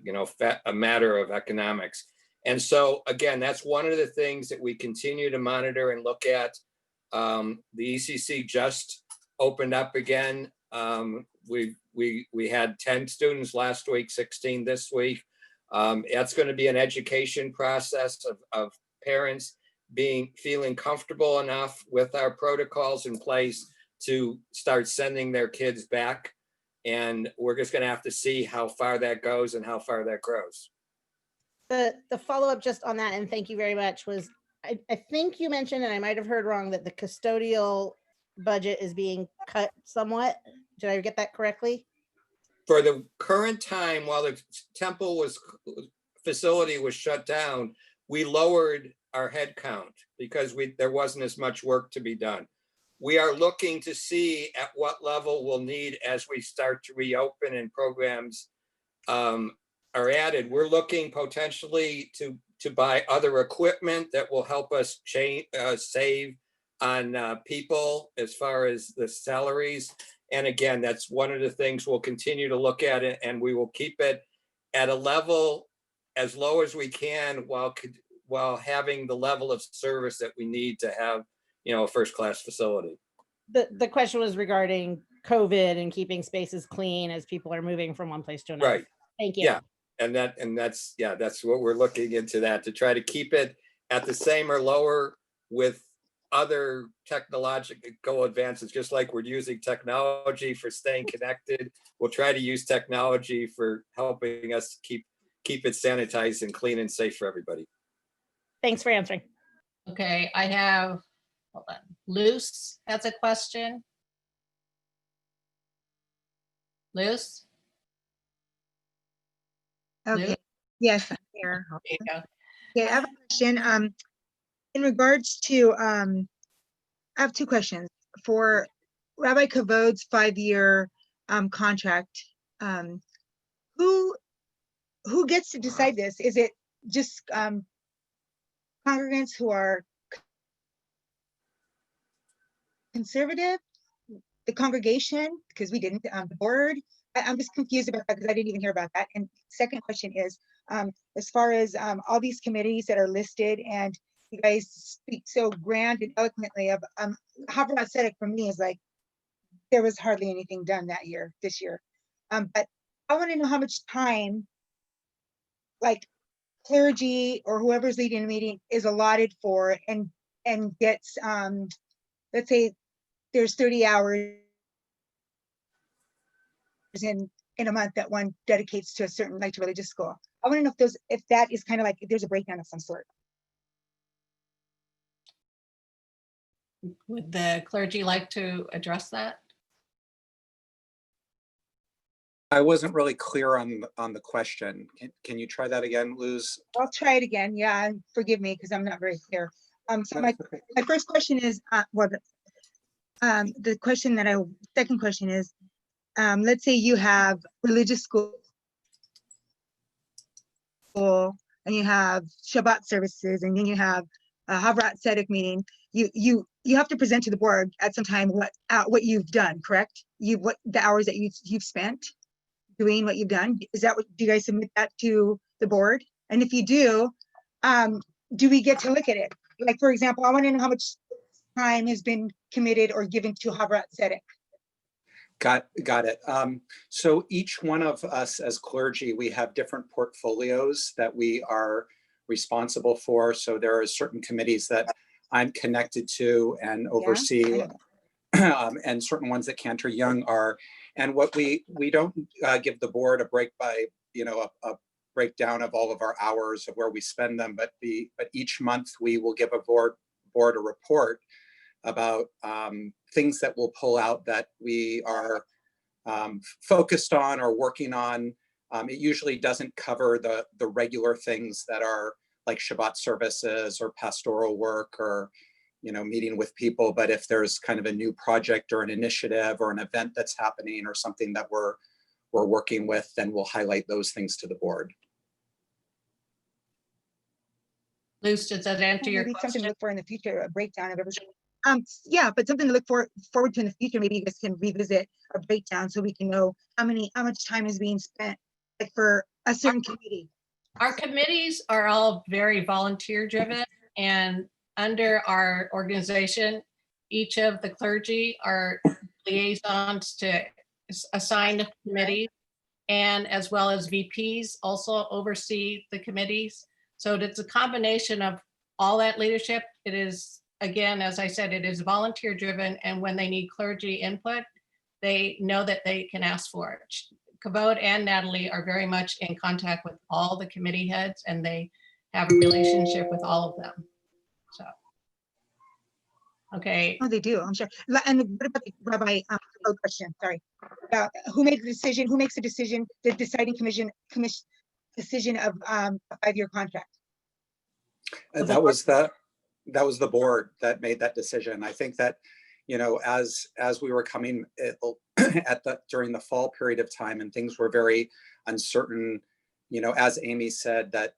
matter of economics. And so again, that's one of the things that we continue to monitor and look at. The ECC just opened up again. We had 10 students last week, 16 this week. That's going to be an education process of parents feeling comfortable enough with our protocols in place to start sending their kids back. And we're just going to have to see how far that goes and how far that grows. The follow-up just on that, and thank you very much, was I think you mentioned, and I might have heard wrong, that the custodial budget is being cut somewhat. Did I get that correctly? For the current time, while the temple facility was shut down, we lowered our head count because there wasn't as much work to be done. We are looking to see at what level we'll need as we start to reopen and programs are added. We're looking potentially to buy other equipment that will help us save on people as far as the salaries. And again, that's one of the things we'll continue to look at it, and we will keep it at a level as low as we can while having the level of service that we need to have, a first-class facility. The question was regarding COVID and keeping spaces clean as people are moving from one place to another. Right. Thank you. Yeah. And that's what we're looking into, that to try to keep it at the same or lower with other technological advances. Just like we're using technology for staying connected, we'll try to use technology for helping us keep it sanitized and clean and safe for everybody. Thanks for answering. Okay, I have, hold on, Luce has a question. Luce? Okay. Luce? Yes, I'm here. There you go. Okay, I have a question. In regards to, I have two questions. For Rabbi Kavode's 5-year contract, who gets to decide this? Is it just congregants who are conservative, the congregation, because we didn't, the board? I'm just confused about that because I didn't even hear about that. And second question is, as far as all these committees that are listed, and you guys speak so grand and eloquently of Havrat said it for me is like, there was hardly anything done this year. But I want to know how much time, like clergy or whoever's leading the meeting is allotted for, and gets, let's say there's 30 hours in a month that one dedicates to a certain, like to religious school. I want to know if that is kind of like, if there's a breakdown of some sort. Would the clergy like to address that? I wasn't really clear on the question. Can you try that again, Luz? I'll try it again. Yeah, forgive me because I'm not very clear. So my first question is, the second question is, let's say you have religious school and you have Shabbat services, and then you have a Havrat Tzedek meeting. You have to present to the board at some time what you've done, correct? What the hours that you've spent doing what you've done. Is that what, do you guys submit that to the board? And if you do we get to look at it? Like, for example, I want to know how much time has been committed or given to Havrat Tzedek. Got it. So each one of us as clergy, we have different portfolios that we are responsible for. So there are certain committees that I'm connected to and oversee, and certain ones that Cantor Young are. And what we don't give the board a breakdown of all of our hours of where we spend them, but each month we will give a board a report about things that we'll pull out that we are focused on or working on. It usually doesn't cover the regular things that are like Shabbat services or pastoral work or meeting with people. But if there's kind of a new project or an initiative or an event that's happening or something that we're working with, then we'll highlight those things to the board. Luz, does that answer your question? Something to look for in the future, a breakdown of everything. Yeah, but something to look forward to in the future. Maybe you guys can revisit a breakdown so we can know how much time is being spent, like, for a certain committee. Our committees are all very volunteer driven, and under our organization, each of the clergy are liaisons to assigned committees, and as well as VPs also oversee the committees. So it's a combination of all that leadership. It is, again, as I said, it is volunteer driven, and when they need clergy input, they know that they can ask for it. Kavod and Natalie are very much in contact with all the committee heads, and they have a relationship with all of them. So, okay. Oh, they do, I'm sure. And what about the Rabbi question? Sorry. Who made the decision? Who makes the decision? The deciding commission decision of a 5-year contract? That was the board that made that decision. I think that, as we were coming during the fall period of time and things were very uncertain, as Amy said, that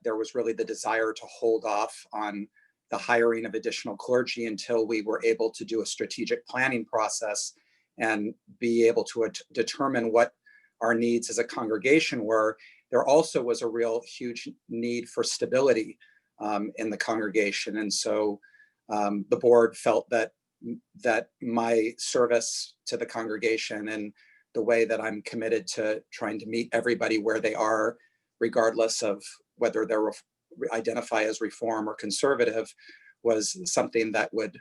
there was really the desire to hold off on the hiring of additional clergy until we were able to do a strategic planning process and be able to determine what our needs as a congregation were. There also was a real huge need for stability in the congregation. And so the board felt that my service to the congregation and the way that I'm committed to trying to meet everybody where they are, regardless of whether they're identify as reform or conservative, was something that would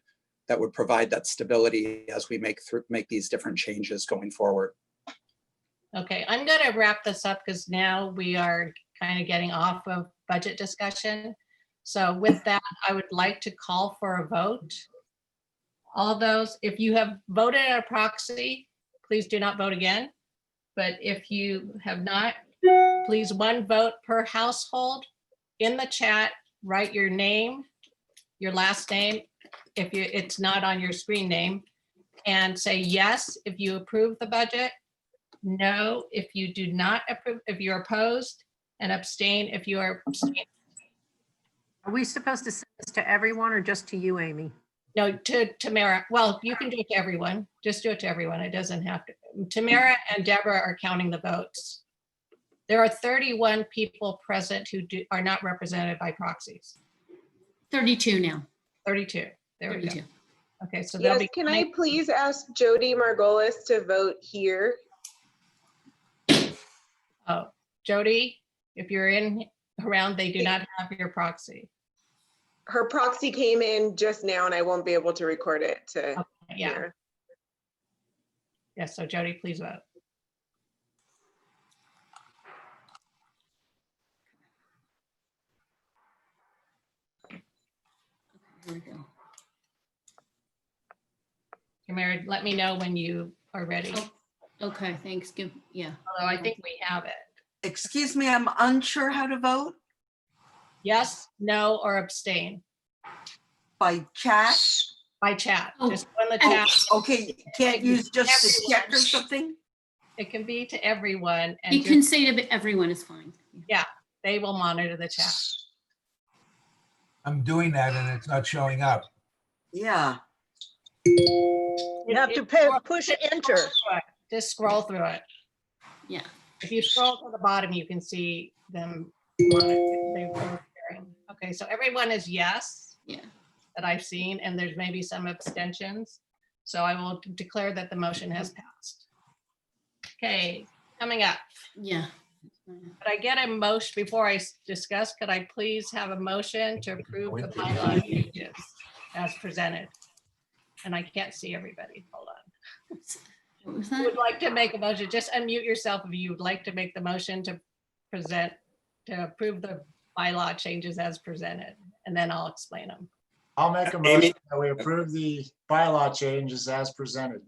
provide that stability as we make these different changes going forward. Okay, I'm going to wrap this up because now we are kind of getting off of budget discussion. So with that, I would like to call for a vote. All those, if you have voted a proxy, please do not vote again. But if you have not, please one vote per household. In the chat, write your name, your last name, if it's not on your screen name, and say yes if you approve the budget, no if you do not approve, if you're opposed, and abstain if you are abstaining. Are we supposed to send this to everyone or just to you, Amy? No, to Tamara. Well, you can do it to everyone. Just do it to everyone. It doesn't have to. Tamara and Deborah are counting the votes. There are 31 people present who are not represented by proxies. 32 now. 32. There 32. We go. Okay, so yes, can I please ask Jody Margolis to vote here? Oh, Jody, if you're in around, they do not have your proxy. Her proxy came in just now and I won't be able to record it to yeah. Hear. Yes, so Jody, please vote. Here we go. Tamara, let me know when you are ready. Oh, okay, thanks. Yeah. Although I think we have it. Excuse me, I'm unsure how to vote. Yes, no, or abstain. By chat? By chat. Oh. Just go in the chat. Okay, can't use just the check or something? It can be to everyone. And you can say to everyone is fine. Yeah, they will monitor the chat. I'm doing that and it's not showing up. Yeah. You have to push enter. Just scroll through it. Yeah. If you scroll to the bottom, you can see them monitoring. Okay, so everyone is yes. Yeah. That I've seen, and there's maybe some abstentions. So I will declare that the motion has passed. Okay, coming up. Yeah. Could I get a motion before I discuss? Could I please have a motion to approve the bylaw changes as presented? And I can't see everybody. Hold on. What was Who that? would like to make a motion? Just unmute yourself if you would like to make the motion to approve the bylaw changes as presented, and then I'll explain them. I'll make a motion that we approve the bylaw changes as presented.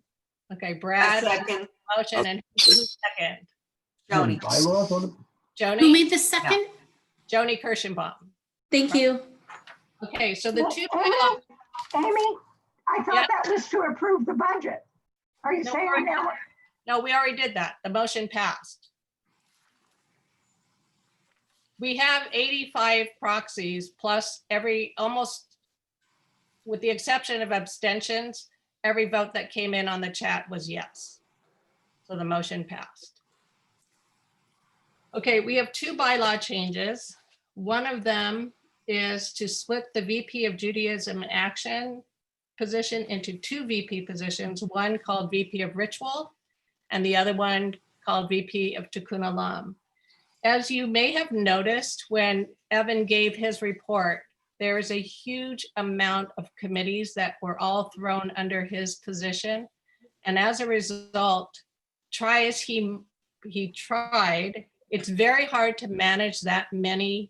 Okay, Brad, second. Motion, and who's second? Joni. Joni? Who made the second? Yeah. Joni Kirschenbaum. Thank you. Okay, so the two. Amy, I thought that was to approve the budget. Are you saying that? No, we already did that. The motion passed. We have 85 proxies plus almost, with the exception of abstentions, every vote that came in on the chat was yes. So the motion passed. Okay, we have two bylaw changes. One of them is to split the VP of Judaism and Action position into two VP positions, one called VP of Ritual and the other one called VP of Tikkun Olam. As you may have noticed when Evan gave his report, there is a huge amount of committees that were all thrown under his position. And as a result, try as he tried, it's very hard to manage that many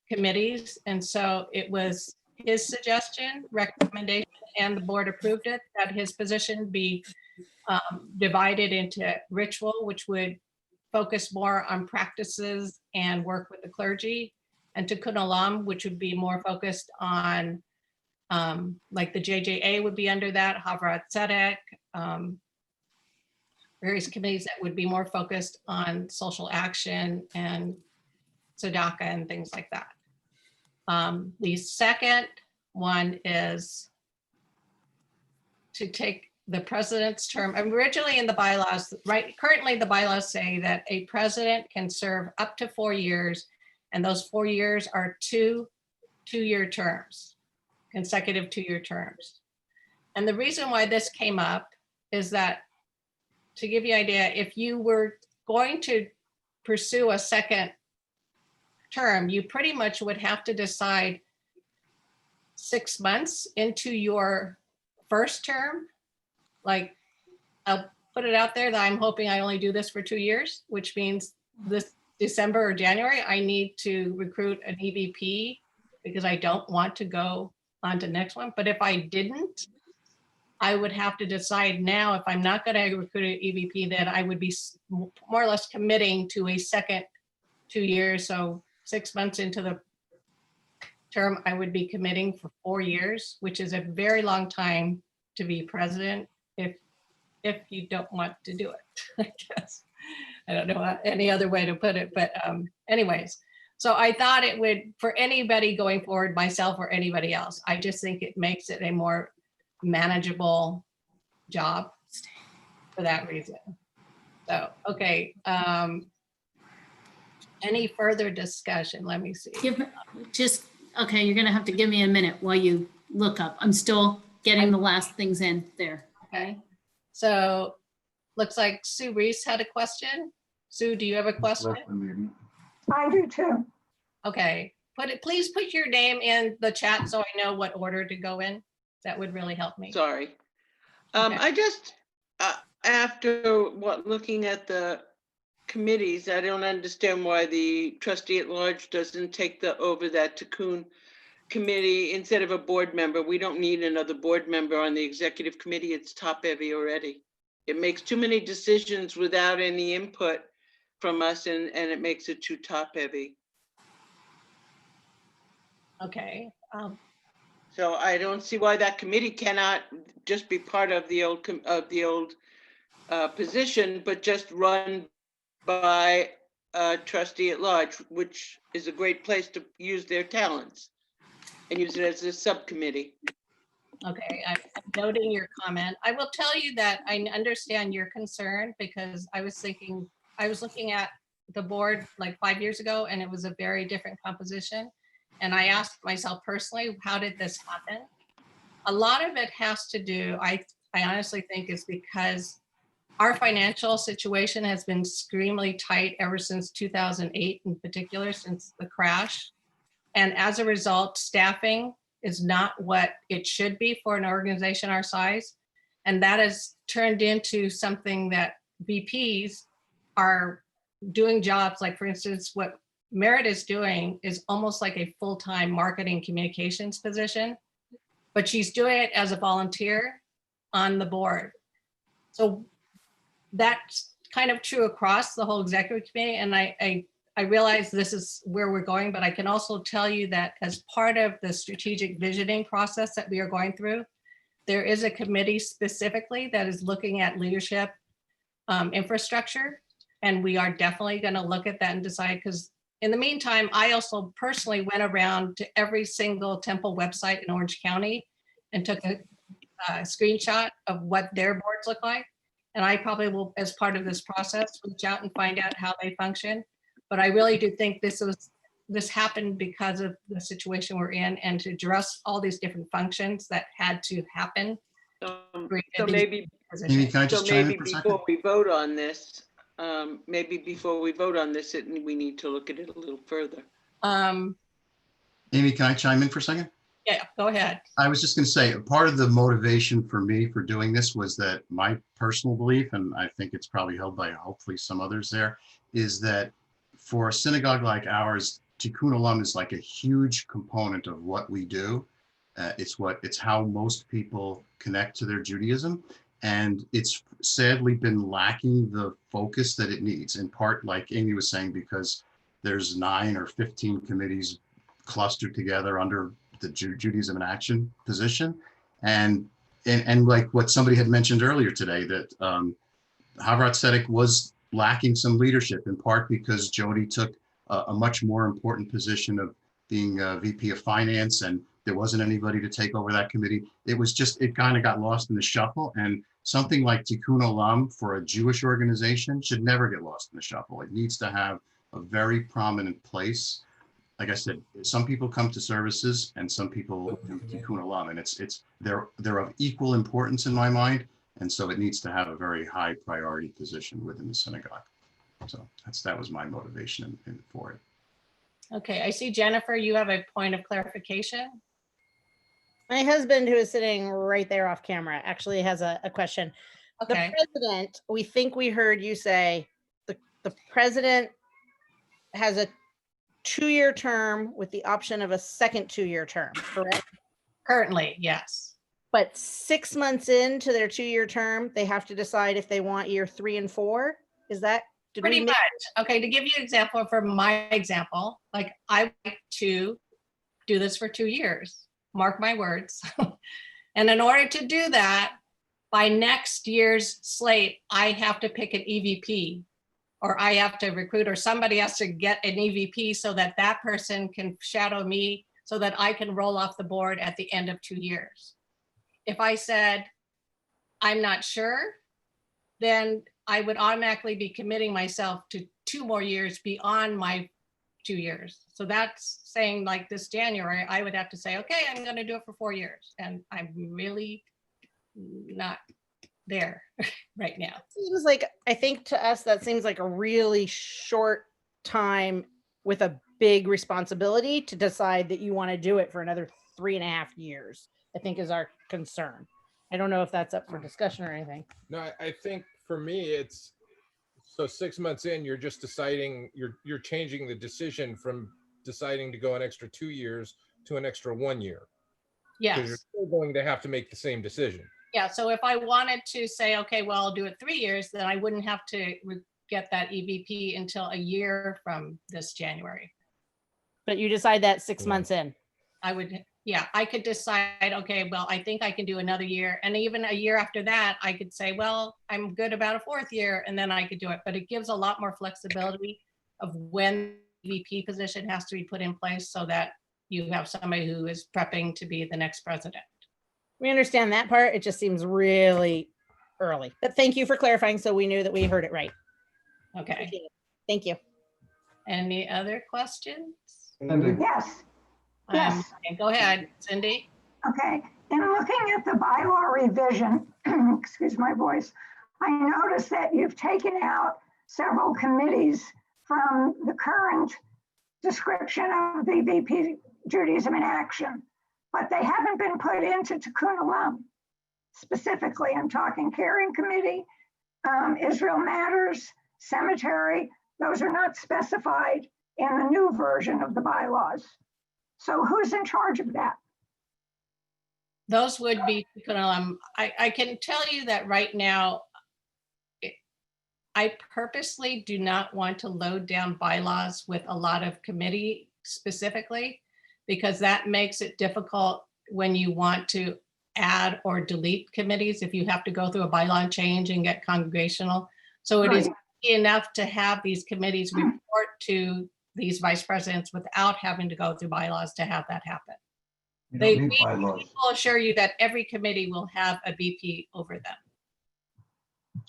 committees. And so it was his suggestion, recommendation, and the board approved it, that his position be divided into Ritual, which would focus more on practices and work with the clergy, and Tikkun Olam, which would be more focused on, like the JJA would be under that, Havrat Tzedek, various committees that would be more focused on social action and tzedakah and things like that. The second one is to take the president's term. Originally in the bylaws, right? Currently the bylaws say that a president can serve up to 4 years, and those 4 years are two-year terms, consecutive 2-year terms. And the reason why this came up is that, to give you an idea, if you were going to pursue a second term, you pretty much would have to decide 6 months into your first term. Like, I'll put it out there that I'm hoping I only do this for 2 years, which means this December or January, I need to recruit an EVP because I don't want to go on to the next one. But if I didn't, I would have to decide now, if I'm not going to recruit an EVP, that I would be more or less committing to a second 2 years. So 6 months into the term, I would be committing for 4 years, which is a very long time to be president. if you don't want to do it, I guess. I don't know any other way to put it, but anyways. So I thought it would, for anybody going forward, myself or anybody else, I just think it makes it a more manageable job for that reason. So, okay. Any further discussion? Let me see. Okay, you're gonna have to give me a minute while you look up. I'm still getting the last things in there. Okay. So looks like Sue Reese had a question. Sue, do you have a question? I do too. Okay, please put your name in the chat so I know what order to go in. That would really help me. Sorry. Okay. I just, after looking at the committees, I don't understand why the trustee at large doesn't take over that Tikkun committee instead of a board member. We don't need another board member on the executive committee. It's top heavy already. It makes too many decisions without any input from us, and it makes it too top heavy. Okay. So I don't see why that committee cannot just be part of the old position, but just run by a trustee at large, which is a great place to use their talents and use it as a subcommittee. Okay, I'm noting your comment. I will tell you that I understand your concern because I was looking at the board like 5 years ago and it was a very different composition. And I asked myself personally, how did this happen? A lot of it has to do, I honestly think, is because our financial situation has been extremely tight ever since 2008, in particular, since the crash. And as a result, staffing is not what it should be for an organization our size. And that has turned into something that VPs are doing jobs like, for instance, what Merit is doing is almost like a full-time marketing communications position, but she's doing it as a volunteer on the board. So that's kind of true across the whole executive committee. And I realize this is where we're going, but I can also tell you that as part of the strategic visioning process that we are going through, there is a committee specifically that is looking at leadership infrastructure. And we are definitely going to look at that and decide, because in the meantime, I also personally went around to every single Temple website in Orange County and took a screenshot of what their boards look like. And I probably will, as part of this process, reach out and find out how they function. But I really do think this happened because of the situation we're in, and to address all these different functions that had to happen. So maybe, Amy, can I just chime in for a second? before we vote on this, we need to look at it a little further. Amy, can I chime in for a second? Yeah, go ahead. I was just going to say, part of the motivation for me for doing this was that my personal belief, and I think it's probably held by hopefully some others there, is that for a synagogue like ours, Tikkun Olam is like a huge component of what we do. It's how most people connect to their Judaism. And it's sadly been lacking the focus that it needs, in part, like Amy was saying, because there's 9 or 15 committees clustered together under the Judaism in Action position. And like what somebody had mentioned earlier today, that Havrat Tzedek was lacking some leadership, in part because Jody took a much more important position of being VP of Finance, and there wasn't anybody to take over that committee. It kind of got lost in the shuffle, and something like Tikkun Olam for a Jewish organization should never get lost in the shuffle. It needs to have a very prominent place. Like I said, some people come to services and some people do Tikkun Olam, and they're of equal importance in my mind. And so it needs to have a very high priority position within the synagogue. So that was my motivation for it. Okay, I see Jennifer, you have a point of clarification. My husband, who is sitting right there off camera, actually has a question. Okay. The president, we think we heard you say the president has a 2-year term with the option of a second 2-year term, correct? Currently, yes. But 6 months into their 2-year term, they have to decide if they want year 3 and 4. Is that pretty much? Okay, to give you an example from my example, like I like to do this for 2 years, mark my words. And in order to do that, by next year's slate, I have to pick an EVP, or I have to recruit, or somebody has to get an EVP so that that person can shadow me so that I can roll off the board at the end of 2 years. If I said, I'm not sure, then I would automatically be committing myself to 2 more years beyond my 2 years. So that's saying, like, this January, I would have to say, okay, I'm going to do it for 4 years. And I'm really not there right now. Seems like, I think to us, that seems like a really short time with a big responsibility to decide that you want to do it for another 3.5 years, I think is our concern. I don't know if that's up for discussion or anything. No, I think for me, it's, so 6 months in, you're just deciding, you're changing the decision from deciding to go an extra 2 years to an extra 1 year. Because you're Yes. still going to have to make the same decision. Yeah. So if I wanted to say, okay, well, I'll do it 3 years, then I wouldn't have to get that EVP until a year from this January. But you decide that 6 months in. I would, yeah, I could decide, okay, well, I think I can do another year. And even a year after that, I could say, well, I'm good about a 4th year, and then I could do it. But it gives a lot more flexibility of when the VP position has to be put in place so that you have somebody who is prepping to be the next president. We understand that part. It just seems really early. But thank you for clarifying, so we knew that we heard it right. Okay. Thank you. Any other questions? Yes. Yes. Okay, go ahead, Cindy. Okay, in looking at the bylaw revision, excuse my voice, I noticed that you've taken out several committees from the current description of the VP Judaism in Action, but they haven't been put into Tikkun Olam. Specifically, I'm talking Caring Committee, Israel Matters, Cemetery. Those are not specified in the new version of the bylaws. So who's in charge of that? Those would be, I can tell you that right now, I purposely do not want to load down bylaws with a lot of committee specifically, because that makes it difficult when you want to add or delete committees, if you have to go through a bylaw change and get congregational. So it is enough to have these committees report to these vice presidents without having to go through bylaws to have that happen. We will assure you that every committee will have a VP over them.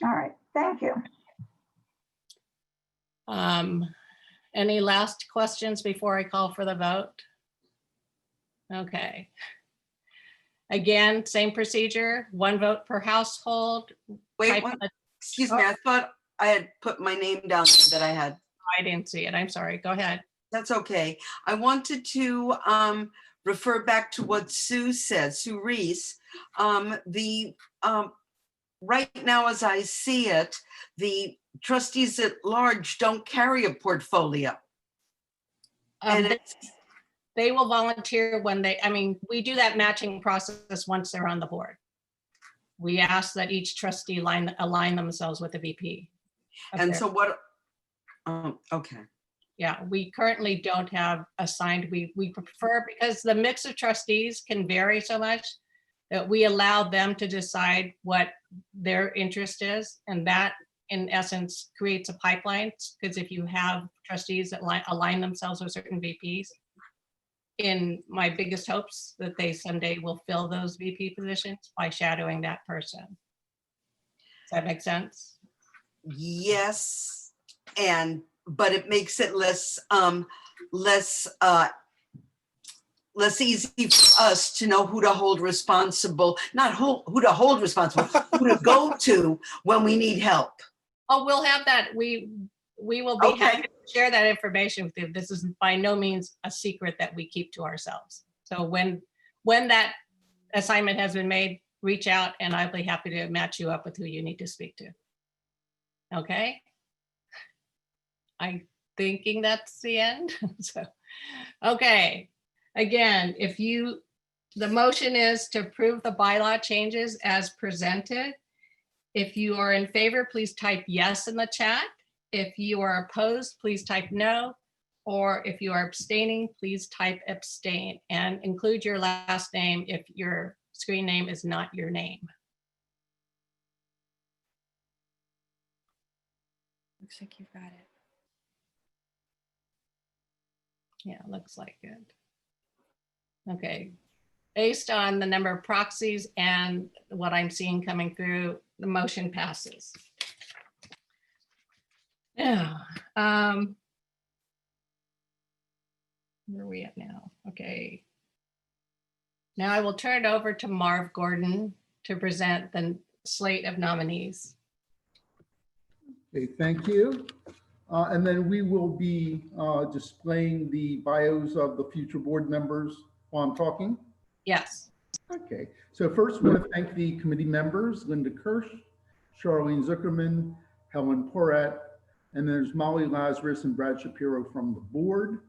All right, thank you. Any last questions before I call for the vote? Okay. Again, same procedure, 1 vote per household. Wait, excuse me, I thought I had put my name down there that I had. I didn't see it. I'm sorry. Go ahead. That's okay. I wanted to refer back to what Sue said, Sue Reese. Right now, as I see it, the trustees at large don't carry a portfolio. And they will volunteer when we do that matching process once they're on the board. We ask that each trustee align themselves with the VP. And so what, okay. Yeah, we currently don't have assigned, we prefer, because the mix of trustees can vary so much, that we allow them to decide what their interest is. And that in essence creates a pipeline, because if you have trustees that align themselves with certain VPs, in my biggest hopes that they someday will fill those VP positions by shadowing that person. Does that make sense? Yes, but it makes it less easy for us to know who to hold responsible, not who to hold responsible, who to go to when we need help. Oh, we'll have that. We will be happy to share that information with you. This is by no means a secret that we keep to ourselves. So when that assignment has been made, reach out and I'll be happy to match you up with who you need to speak to. Okay. I'm thinking that's the end. So, okay. Again, the motion is to approve the bylaw changes as presented. If you are in favor, please type yes in the chat. If you are opposed, please type no. Or if you are abstaining, please type abstain and include your last name if your screen name is not your name. Looks like you've got it. Yeah, looks like it. Okay. Based on the number of proxies and what I'm seeing coming through, the motion passes. Yeah. Where are we at now? Okay. Now I will turn it over to Marv Gordon to present the slate of nominees. Okay, thank you. And then we will be displaying the bios of the future board members while I'm talking. Yes. Okay, so first I want to thank the committee members, Linda Kirsch, Charlene Zuckerman, Helen Porat, and there's Molly Lazarus and Brad Shapiro from the board.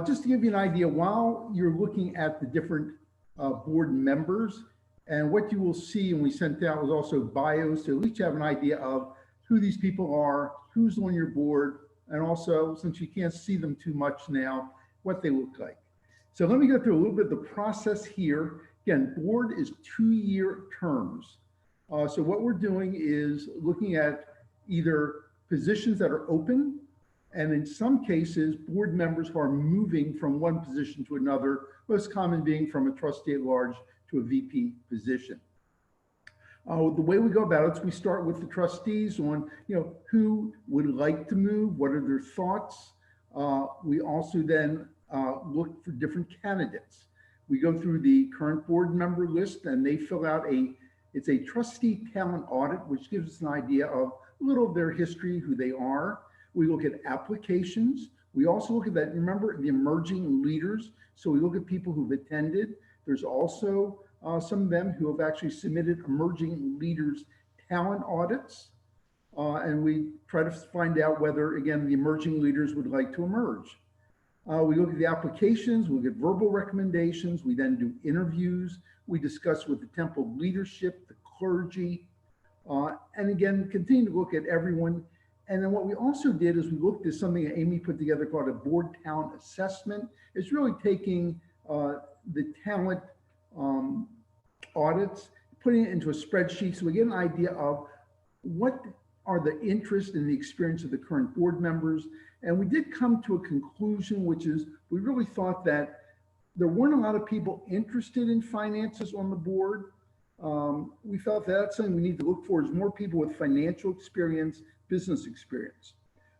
Just to give you an idea, while you're looking at the different board members, and what you will see, and we sent out was also bios, so at least you have an idea of who these people are, who's on your board, and also, since you can't see them too much now, what they look like. So let me go through a little bit of the process here. Again, board is 2-year terms. So what we're doing is looking at either positions that are open, and in some cases, board members who are moving from one position to another, most common being from a trustee at large to a VP position. The way we go about it is we start with the trustees on, who would like to move, what are their thoughts. We also then look for different candidates. We go through the current board member list and they fill out it's a trustee talent audit, which gives us an idea of a little of their history, who they are. We look at applications. We also look at that, remember, the emerging leaders. So we look at people who've attended. There's also some of them who have actually submitted emerging leaders talent audits. And we try to find out whether, again, the emerging leaders would like to emerge. We look at the applications, we look at verbal recommendations, we then do interviews, we discuss with the temple leadership, the clergy, and again, continue to look at everyone. And then what we also did is we looked at something that Amy put together called a board talent assessment. It's really taking the talent audits, putting it into a spreadsheet so we get an idea of what are the interests and the experience of the current board members. And we did come to a conclusion, which is we really thought that there weren't a lot of people interested in finances on the board. We felt that's something we need to look for is more people with financial experience, business experience.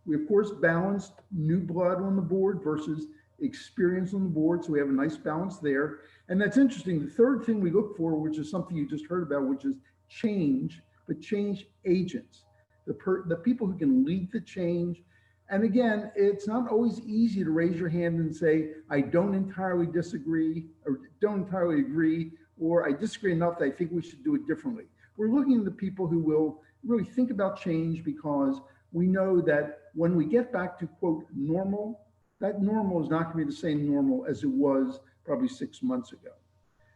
We of course balanced new blood on the board versus experience on the board. So we have a nice balance there. And that's interesting. The third thing we look for, which is something you just heard about, which is change, but change agents, the people who can lead the change. And again, it's not always easy to raise your hand and say, I don't entirely disagree or don't entirely agree, or I disagree enough that I think we should do it differently. We're looking at the people who will really think about change because we know that when we get back to quote normal, that normal is not going to be the same normal as it was probably 6 months ago.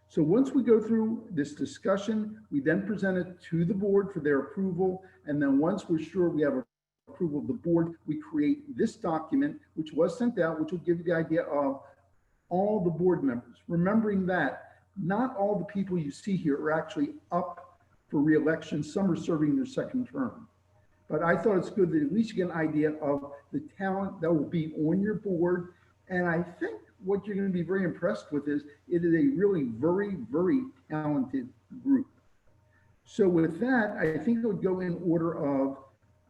So once we go through this discussion, we then present it to the board for their approval. And then once we're sure we have approval of the board, we create this document, which was sent out, which will give you the idea of all the board members. Remembering that not all the people you see here are actually up for re-election. Some are serving their second term. But I thought it's good that at least you get an idea of the talent that will be on your board. And I think what you're going to be very impressed with is it is a really very, very talented group. So with that, I think it would go in order of,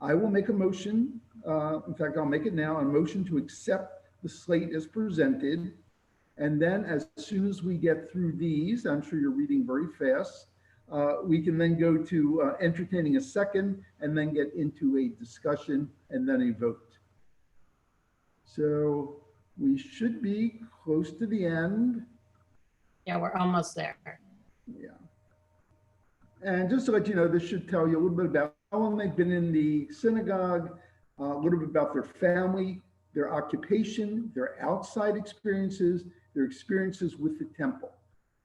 I will make a motion. In fact, I'll make it now, a motion to accept the slate as presented. And then as soon as we get through these, I'm sure you're reading very fast, we can then go to entertaining a second and then get into a discussion and then a vote. So we should be close to the end. Yeah, we're almost there. Yeah. And just to let you know, this should tell you a little bit about how long they've been in the synagogue, a little bit about their family, their occupation, their outside experiences, their experiences with the temple.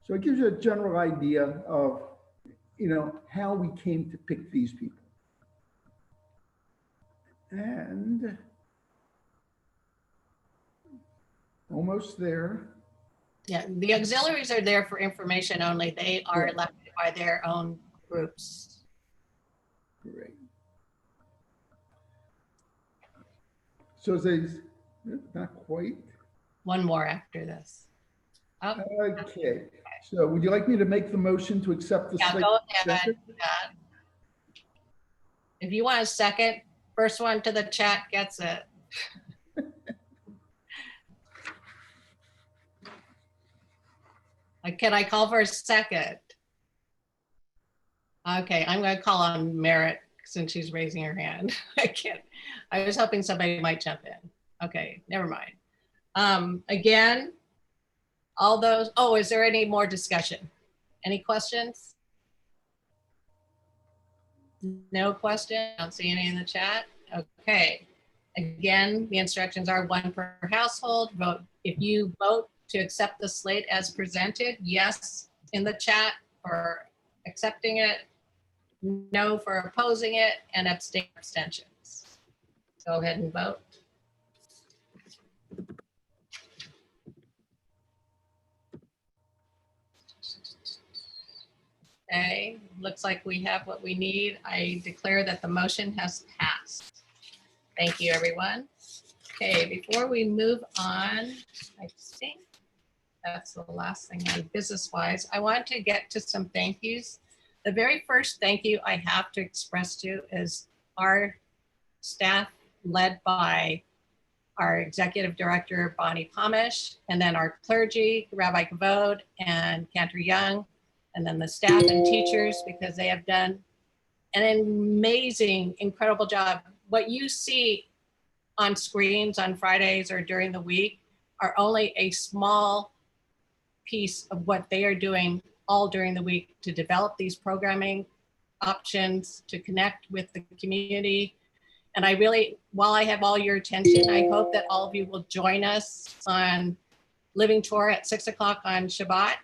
So it gives you a general idea of, how we came to pick these people. And almost there. Yeah, the auxiliaries are there for information only. They are elected by their own groups. Great. So it's a, not quite. One more after this. Oh, Okay, so would you like me to make the motion to accept the yeah, slate? go ahead. If you want a second, first one to the chat gets it. Can I call for a second? Okay, I'm going to call on Merritt since she's raising her hand. I can't. I was hoping somebody might jump in. Okay, never mind. Again, all those. Oh, is there any more discussion? Any questions? No question. I don't see any in the chat. Okay. Again, the instructions are 1 per household. Vote. If you vote to accept the slate as presented, yes in the chat for accepting it, no for opposing it, and abstentions. Go ahead and vote. Okay, looks like we have what we need. I declare that the motion has passed. Thank you, everyone. Okay, before we move on, I think that's the last thing on business-wise. I want to get to some thank yous. The very first thank you I have to express to is our staff led by our executive director, Bonnie Pomish, and then our clergy, Rabbi Kavod and Cantor Young, and then the staff and teachers, because they have done an amazing, incredible job. What you see on screens on Fridays or during the week are only a small piece of what they are doing all during the week to develop these programming options, to connect with the community. And I really, while I have all your attention, I hope that all of you will join us on Living Torah at 6 o'clock on Shabbat,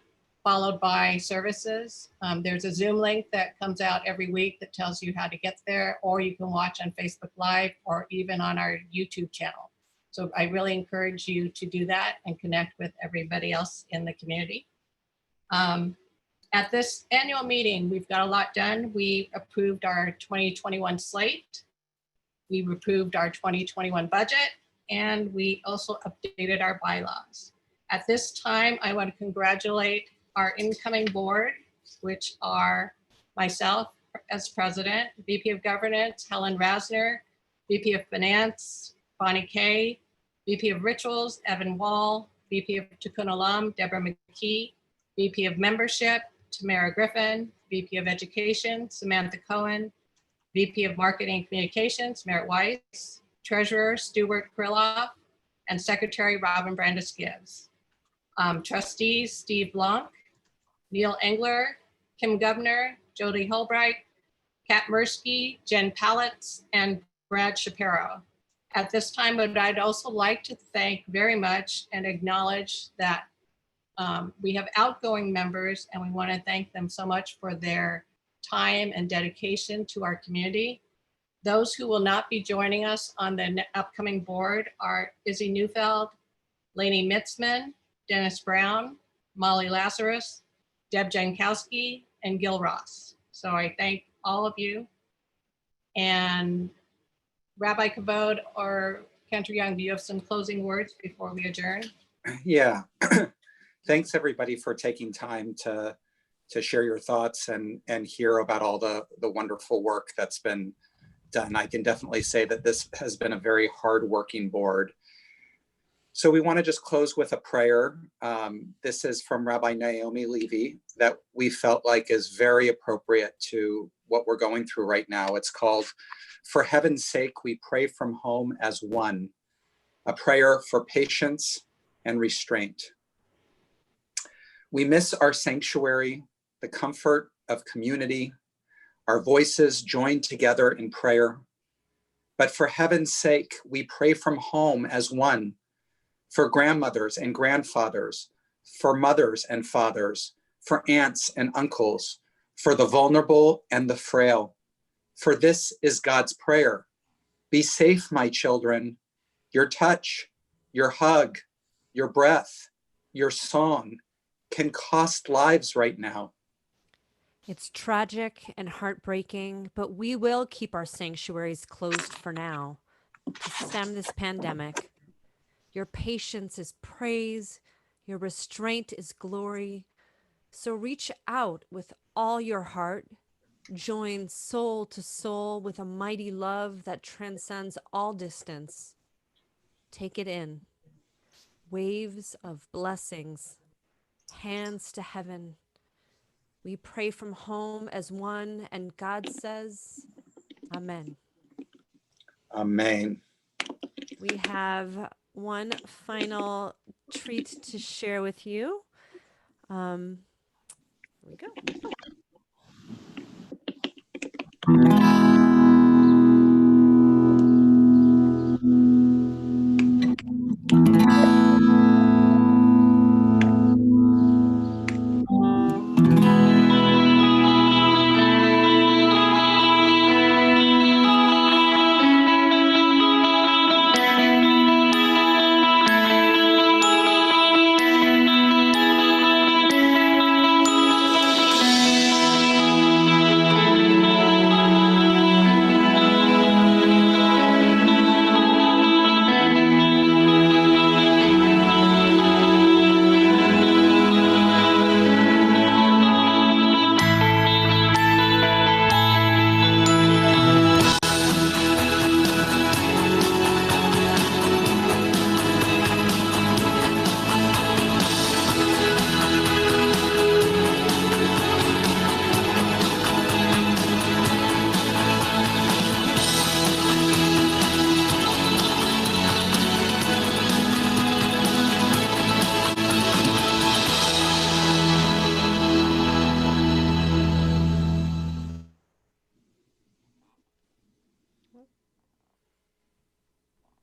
followed by services. There's a Zoom link that comes out every week that tells you how to get there, or you can watch on Facebook Live or even on our YouTube channel. So I really encourage you to do that and connect with everybody else in the community. At this annual meeting, we've got a lot done. We approved our 2021 slate. We approved our 2021 budget, and we also updated our bylaws. At this time, I want to congratulate our incoming board, which are myself as president, VP of Governance, Helen Rasner, VP of Finance, Bonnie Kay, VP of Rituals, Evan Wall, VP of Tikkun Olam, Deborah McKee, VP of Membership, Tamara Griffin, VP of Education, Samantha Cohen, VP of Marketing and Communications, Merritt Weiss, Treasurer, Stuart Krylov, and Secretary, Robin Brandis Gibbs. Trustees, Steve Blanc, Neil Engler, Kim Governor, Jody Holbright, Kat Mirsky, Jen Pallitz, and Brad Shapiro. At this time, I'd also like to thank very much and acknowledge that we have outgoing members, and we want to thank them so much for their time and dedication to our community. Those who will not be joining us on the upcoming board are Izzy Neufeld, Lainey Mitzman, Dennis Brown, Molly Lazarus, Deb Jankowski, and Gil Ross. So I thank all of you. And Rabbi Kavod or Cantor Young, do you have some closing words before we adjourn? Yeah. Thanks everybody for taking time to share your thoughts and hear about all the wonderful work that's been done. I can definitely say that this has been a very hardworking board. So we want to just close with a prayer. This is from Rabbi Naomi Levy that we felt like is very appropriate to what we're going through right now. It's called, "For Heaven's Sake, We Pray from Home as One," a prayer for patience and restraint. We miss our sanctuary, the comfort of community, our voices joined together in prayer. But for heaven's sake, we pray from home as one, for grandmothers and grandfathers, for mothers and fathers, for aunts and uncles, for the vulnerable and the frail. For this is God's prayer. Be safe, my children. Your touch, your hug, your breath, your song can cost lives right now. It's tragic and heartbreaking, but we will keep our sanctuaries closed for now. to stem this pandemic. Your patience is praise, your restraint is glory. So reach out with all your heart. Join soul to soul with a mighty love that transcends all distance. Take it in. Waves of blessings, hands to heaven. We pray from home as one, and God says, Amen. Amen. We have one final treat to share with you. Here we go.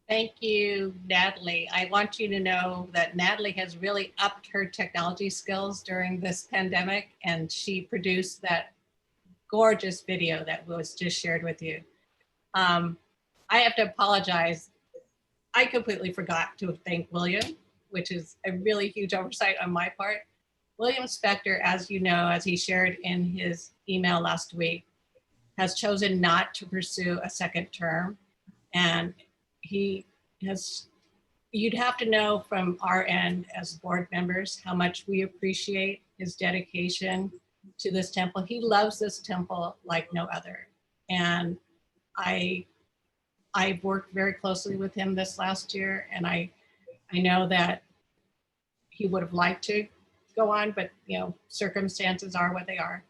Thank you, Natalie. I want you to know that Natalie has really upped her technology skills during this pandemic, and she produced that gorgeous video that was just shared with you. I have to apologize. I completely forgot to thank William, which is a really huge oversight on my part. William Spector, as you know, as he shared in his email last week, has chosen not to pursue a second term. And he has, you'd have to know from our end as board members how much we appreciate his dedication to this temple. He loves this temple like no other. And I've worked very closely with him this last year, and I know that he would have liked to go on, but you know, circumstances are what they are.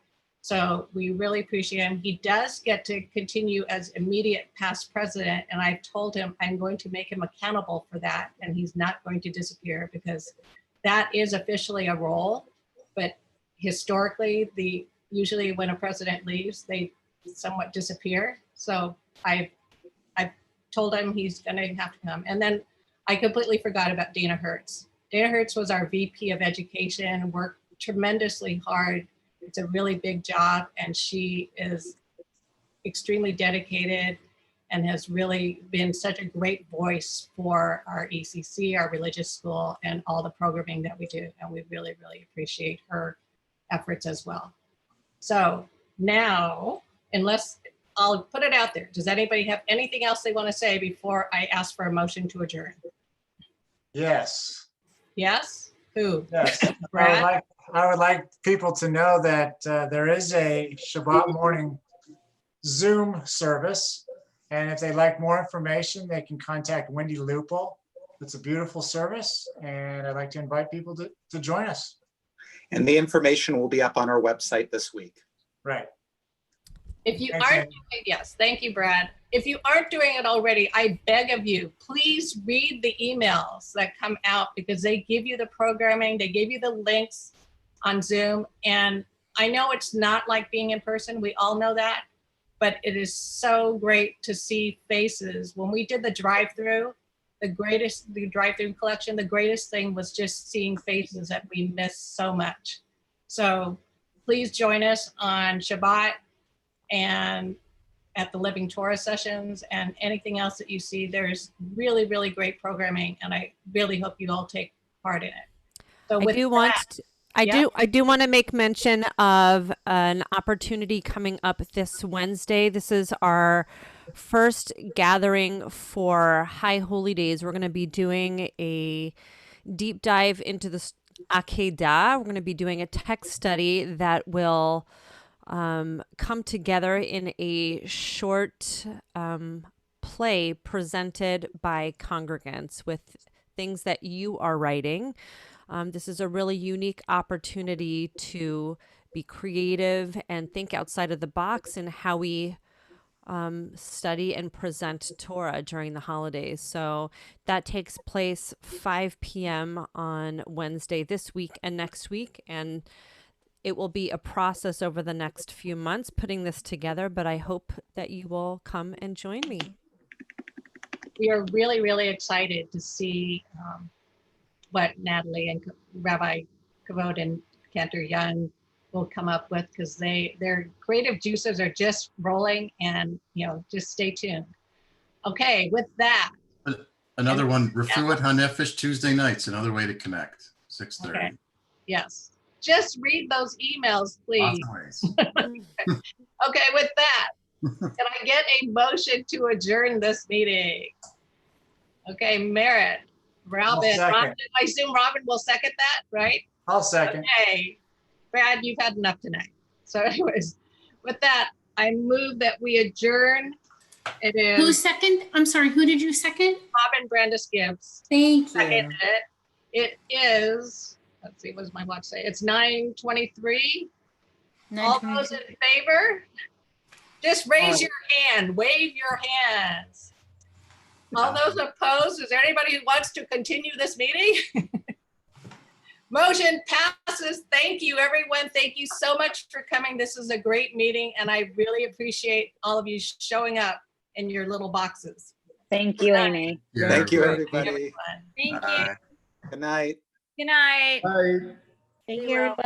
So we really appreciate him. He does get to continue as immediate past president, and I've told him I'm going to make him accountable for that, and he's not going to disappear, because that is officially a role. But historically, usually when a president leaves, they somewhat disappear. So I've told him he's going to have to come. And then I completely forgot about Dana Hertz. Dana Hertz was our VP of Education, worked tremendously hard. It's a really big job, and she is extremely dedicated and has really been such a great voice for our ECC, our religious school, and all the programming that we do. And we really, really appreciate her efforts as well. So now, unless I'll put it out there, does anybody have anything else they want to say before I ask for a motion to adjourn? Yes. Yes? Who? Yes. Brad? I would like people to know that there is a Shabbat morning Zoom service. And if they'd like more information, they can contact Wendy Lupel. It's a beautiful service, and I'd like to invite people to join us. And the information will be up on our website this week. Right. If you aren't doing, yes, thank you, Brad. If you aren't doing it already, I beg of you, please read the emails that come out, because they give you the programming, they give you the links on Zoom. And I know it's not like being in person, we all know that, but it is so great to see faces. When we did the drive-through, the drive-through collection, the greatest thing was just seeing faces that we miss so much. So please join us on Shabbat and at the Living Torah sessions and anything else that you see. There's really, really great programming, and I really hope you all take part in it. So I do want to make mention of an opportunity coming up this Wednesday. This is our first gathering for High Holy Days. We're going to be doing a deep dive into the Akedah. We're going to be doing a text study that will come together in a short play presented by congregants with things that you are writing. This is a really unique opportunity to be creative and think outside of the box in how we study and present Torah during the holidays. So that takes place 5 p.m. on Wednesday this week and next week. And it will be a process over the next few months putting this together, but I hope that you will come and join me. We are really, really excited to see what Natalie and Rabbi Kavod and Cantor Young will come up with, because their creative juices are just rolling, and just stay tuned. Okay, with that. Another one, Refuat HaNefesh Tuesday nights, another way to connect, 6:30. Okay. Yes, just read those emails, please. Okay, with that, can I get a motion to adjourn this meeting? Okay, Merritt, Robin, I assume Robin will second that, right? I'll second. Okay, Brad, you've had enough tonight. So anyways, with that, I move that we adjourn. It is. Who second? I'm sorry, who did you second? Robin Brandis Gibbs. Thank you. Seconded it. It is, let's see, what does my watch say? It's 9:23. All those in favor? Just raise your hand, wave your hands. All those opposed, is there anybody who wants to continue this meeting? Motion passes. Thank you, everyone. Thank you so much for coming. This is a great meeting, and I really appreciate all of you showing up in your little boxes. Thank you, Amy. Thank you, everybody. Thank you. Good night. Good night. Bye. Thank you, everyone.